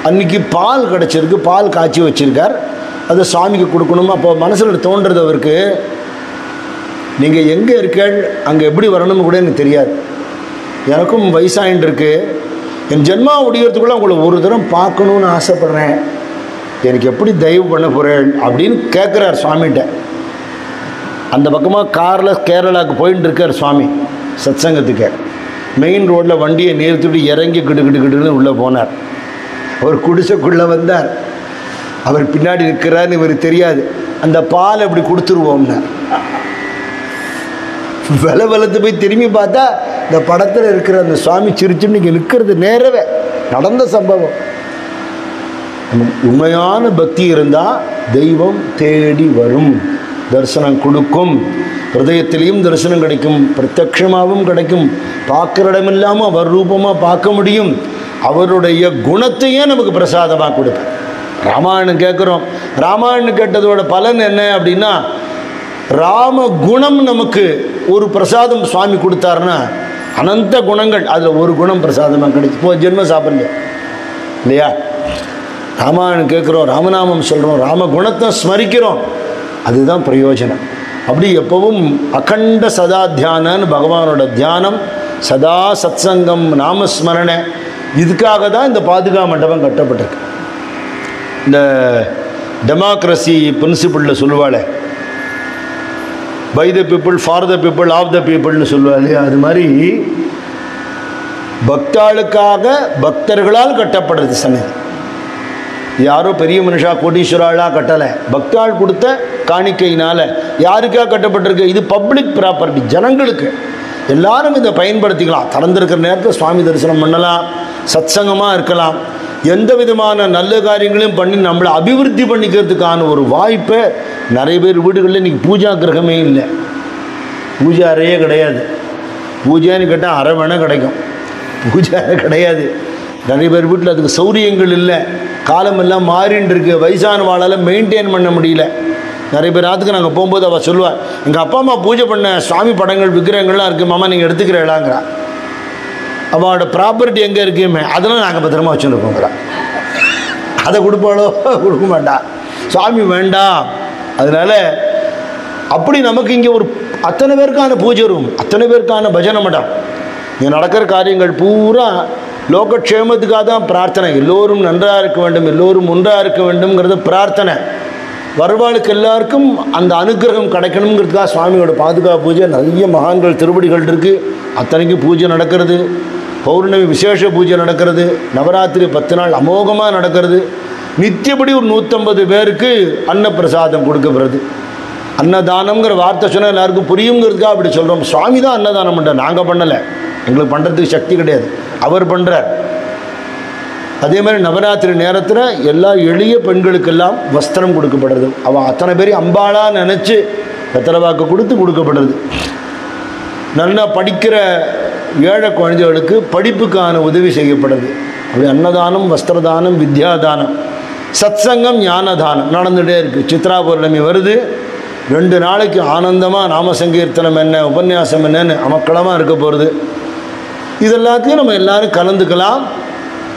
அன்றைக்கி பால் கிடச்சிருக்கு, பால் காய்ச்சி வச்சுருக்கார், அதை சுவாமிக்கு கொடுக்கணும். அப்போ மனசில் தோன்றுறது அவருக்கு, நீங்கள் எங்கே இருக்கீள், அங்கே எப்படி வரணும்னு கூட எனக்கு தெரியாது, எனக்கும் வயசாகிட்டு இருக்கு, என் ஜென்மா முடிகிறதுக்குள்ளே உங்களை ஒரு தரம் பார்க்கணுன்னு ஆசைப்பட்றேன், எனக்கு எப்படி தயவு பண்ண போகிறேன் அப்படின்னு கேட்குறார் சுவாமிகிட்ட. அந்த பக்கமாக காரில் கேரளாவுக்கு போயின்னு இருக்கார் சுவாமி சத்சங்கத்துக்கு. மெயின் ரோட்டில் வண்டியை நிறுத்திட்டு இறங்கி கிட்டுன்னு உள்ளே போனார். அவர் குடிசைக்குள்ளே வந்தார். அவர் பின்னாடி இருக்கிறான்னு இவருக்கு தெரியாது. அந்த பால் அப்படி கொடுத்துருவோம்னா வெலை வெளுத்து போய் திரும்பி பார்த்தா இந்த படத்தில் இருக்கிற அந்த சுவாமி சிரிச்சுன்னு இங்கே நிற்கிறது நேரவே நடந்த சம்பவம். உண்மையான பக்தி இருந்தால் தெய்வம் தேடி வரும், தரிசனம் கொடுக்கும், ஹிருதயத்திலையும் தரிசனம் கிடைக்கும், பிரத்யக்ஷமாகவும் கிடைக்கும், பார்க்குற இடமில்லாமல் அவர் ரூபமாக பார்க்க முடியும், அவருடைய குணத்தையே நமக்கு பிரசாதமாக கொடுப்பேன். ராமாயணம் கேட்குறோம், ராமாயணம் கேட்டதோட பலன் என்ன அப்படின்னா, ராம குணம் நமக்கு ஒரு பிரசாதம் சுவாமி கொடுத்தாருன்னா அனந்த குணங்கள், அதில் ஒரு குணம் பிரசாதமாக கிடைச்சி இப்போ ஜென்மம் சாப்பிடல இல்லையா? ராமாயணம் கேட்குறோம், ராமநாமம் சொல்கிறோம், ராம குணத்தை ஸ்மரிக்கிறோம், அதுதான் பிரயோஜனம். அப்படி எப்பவும் அகண்ட சதா தியானன்னு பகவானோட தியானம், சதா சத்சங்கம், நாமஸ்மரணை, இதுக்காக தான் இந்த பாதுகா மண்டபம் கட்டப்பட்டிருக்கு. இந்த டெமோக்ரஸி பிரின்சிபிளில் சொல்லுவாள், by the people, for the people, of the பீப்புள்னு சொல்லுவாள் இல்லையா? அது மாதிரி பக்தாளுக்காக பக்தர்களால் கட்டப்படுறது சன்னதி. யாரோ பெரிய மனுஷா கோடீஸ்வராளாக கட்டலை, பக்தாள் கொடுத்த காணிக்கையினால் யாருக்காக கட்டப்பட்டிருக்கு? இது பப்ளிக் ப்ராப்பர்ட்டி, ஜனங்களுக்கு எல்லாரும் இதை பயன்படுத்திக்கலாம். திறந்திருக்கிற நேரத்தில் சுவாமி தரிசனம் பண்ணலாம், சத்சங்கமாக இருக்கலாம், எந்த விதமான நல்ல காரியங்களையும் பண்ணி நம்மளை அபிவிருத்தி பண்ணிக்கிறதுக்கான ஒரு வாய்ப்பை நிறைய பேர் வீடுகளில் இன்றைக்கி பூஜா கிரகமே இல்லை, பூஜை அறையே கிடையாது. பூஜைன்னு கேட்டால் அரை வேணால் கிடைக்கும், பூஜை அறை கிடையாது. நிறைய பேர் வீட்டில் அதுக்கு சௌரியங்கள் இல்லை, காலமெல்லாம் மாறின்னு இருக்குது, வயசான வாழால் மெயின்டைன் பண்ண முடியல. நிறைய பேர் ஆத்துக்கு நாங்கள் போகும்போது அவள் சொல்லுவாள், எங்கள் அப்பா அம்மா பூஜை பண்ண சுவாமி படங்கள் விக்கிரகங்கள்லாம் இருக்குது மாமா, நீங்கள் எடுத்துக்கிறீங்களாங்கிறா. அவளோட ப்ராப்பர்ட்டி எங்கே இருக்குமே அதெல்லாம் நாங்கள் பத்திரமா வச்சுருக்கோங்கிறா. அதை கொடுப்பாளோ? கொடுக்க மாட்டா, சுவாமி வேண்டாம். அதனால் அப்படி நமக்கு இங்கே ஒரு அத்தனை பேருக்கான பூஜை ரூம், அத்தனை பேருக்கான பஜனை மடம், இங்கே நடக்கிற காரியங்கள் பூரா லோகக்ஷேமத்துக்காக தான் பிரார்த்தனை. எல்லோரும் நன்றாக இருக்க வேண்டும், எல்லோரும் ஒன்றாக இருக்க வேண்டும்ங்கிறது பிரார்த்தனை. வருவாளுக்கு எல்லாருக்கும் அந்த அனுகிரகம் கிடைக்கணுங்கிறதுக்காக சுவாமியோட பாதுகா பூஜை, நிறைய மகான்கள் திருவடிகள் இருக்குது, அத்தனைக்கும் பூஜை நடக்கிறது. பௌர்ணமி விசேஷ பூஜை நடக்கிறது, நவராத்திரி 10 நாள் அமோகமாக நடக்கிறது. நித்தியப்படி ஒரு 150 பேருக்கு அன்னப்பிரசாதம் கொடுக்கப்படுறது. அன்னதானம்ங்கிற வார்த்தை சொன்னால் எல்லாருக்கும் புரியுங்கிறதுக்காக அப்படி சொல்கிறோம். சுவாமி தான் அன்னதானம் பண்ணுறார், நாங்கள் பண்ணலை, எங்களுக்கு பண்ணுறதுக்கு சக்தி கிடையாது, அவர் பண்ணுறார். அதே மாதிரி நவராத்திரி நேரத்தில் எல்லா எளிய பெண்களுக்கெல்லாம் வஸ்திரம் கொடுக்கப்படுறது. அவன் அத்தனை பேரையும் அம்பாளாக நினச்சி வெத்தலைவாக்கு கொடுக்கப்படுறது. நல்லா படிக்கிற ஏழை குழந்தைகளுக்கு படிப்புக்கான உதவி செய்யப்படுறது. அப்படி அன்னதானம், வஸ்திரதானம், வித்யாதானம், சத்சங்கம், ஞானதானம் நடந்துகிட்டே இருக்குது. சித்ரா பௌர்ணமி வருது, 2 நாளைக்கு ஆனந்தமாக நாம சங்கீர்த்தனம் என்ன, உபன்யாசம் என்னன்னு அமக்களமாக இருக்க போகிறது. இதெல்லாத்தையும் நம்ம எல்லோரும் கலந்துக்கலாம்,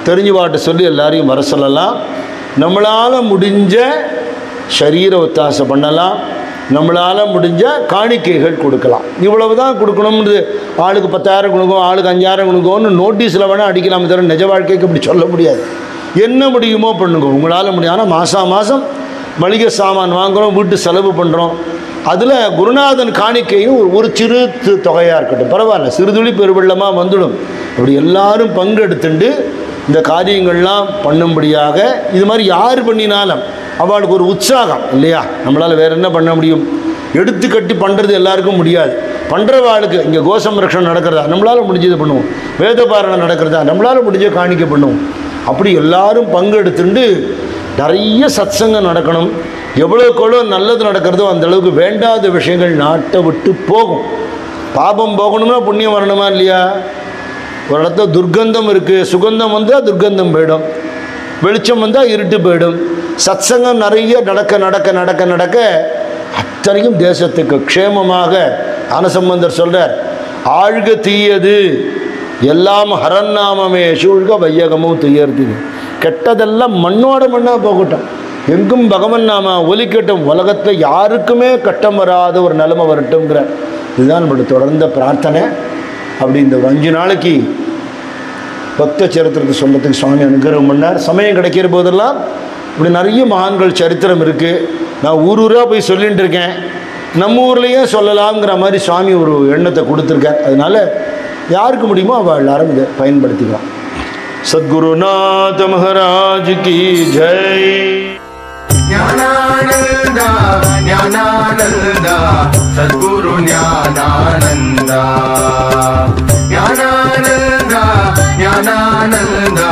தெரிஞ்சு பாட்டு சொல்லி எல்லாரையும் வர சொல்லலாம். நம்மளால் முடிஞ்ச சரீர ஒத்தாசை பண்ணலாம், நம்மளால் முடிஞ்ச காணிக்கைகள் கொடுக்கலாம். இவ்வளவு தான் கொடுக்கணும்னு ஆளுக்கு 10,000 கொடுக்கும், ஆளுக்கு 5,000 கொடுக்கும்னு நோட்டீஸில் வேணால் அடிக்கலாம், தவிர நிஜ வாழ்க்கைக்கு அப்படி சொல்ல முடியாது. என்ன முடியுமோ பண்ணுங்க, உங்களால் முடியும். ஆனால் மாதம் மளிகை சாமான் வாங்குகிறோம், வீட்டு செலவு பண்ணுறோம், அதில் குருநாதன் காணிக்கையும் ஒரு சிறு தொகையாக இருக்கட்டும், பரவாயில்ல, சிறுதுளி பெருவெள்ளமாக வந்துடும். அப்படி எல்லாரும் பங்கெடுத்துண்டு இந்த காரியங்கள்லாம் பண்ணும்படியாக, இது மாதிரி யார் பண்ணினாலும் அவளுக்கு ஒரு உற்சாகம் இல்லையா? நம்மளால் வேறு என்ன பண்ண முடியும்? எடுத்து கட்டி பண்ணுறது எல்லாருக்கும் முடியாது. பண்ணுறவாளுக்கு இங்கே கோசம்ரக்ஷணம் நடக்கிறதா, நம்மளால் முடிஞ்சதை பண்ணுவோம். வேத பாரணம் நடக்கிறதா, நம்மளால் முடிஞ்ச காணிக்க பண்ணுவோம். அப்படி எல்லாரும் பங்கெடுத்துண்டு நிறைய சத்சங்கம் நடக்கணும். எவ்வளோக்கெவ்வளோ நல்லது நடக்கிறதோ அந்தளவுக்கு வேண்டாத விஷயங்கள் நாட்டை விட்டு போகும். பாபம் போகணும்னா புண்ணியம் வரணுமா இல்லையா? ஒரு இடத்துல துர்க்கந்தம் இருக்குது, சுகந்தம் வந்தால் துர்க்கந்தம் போயிடும், வெளிச்சம் வந்தால் இருட்டு போயிடும். சத்சங்கம் நிறைய நடக்க நடக்க நடக்க நடக்க அத்தனையும் தேசத்துக்கு க்ஷேமமாக. ஞானசம்பந்தர் சொல்கிறார், ஆழ்க தீயது எல்லாம் ஹரநாமமே சூழ்க வையகமும் துயர்து. கெட்டதெல்லாம் மண்ணோட மண்ணாக போகட்டும், எங்கும் பகவன் நாம ஒலிக்கட்டும், உலகத்தில் யாருக்குமே கட்டம் வராத ஒரு நிலைமை வரட்டும்ங்கிற இதுதான் நம்மளோட தொடர்ந்த பிரார்த்தனை. அப்படி இந்த 5 நாளைக்கு பக்த சரித்திரத்தை சொல்கிறதுக்கு சுவாமி அனுகிரகம் பண்ணார். சமயம் கிடைக்கிற போதெல்லாம் இப்படி நிறைய மகான்கள் சரித்திரம் இருக்குது. நான் ஊராக போய் சொல்லிகிட்டு இருக்கேன், நம்ம ஊர்லேயே சொல்லலாம்ங்கிற மாதிரி சுவாமி ஒரு எண்ணத்தை கொடுத்துருக்கார். அதனால் யாருக்கு முடியுமோ அவள் எல்லாரும் இதை பயன்படுத்திக்கலாம். சத்குருநாத மகாராஜ் கி ஜெய். ஞானானந்தா ஞானானந்தா சத்குரு ஞானானந்தா. ஞானானந்தா ஞானானந்தா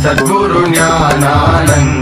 சத்குரு ஞானானந்தா.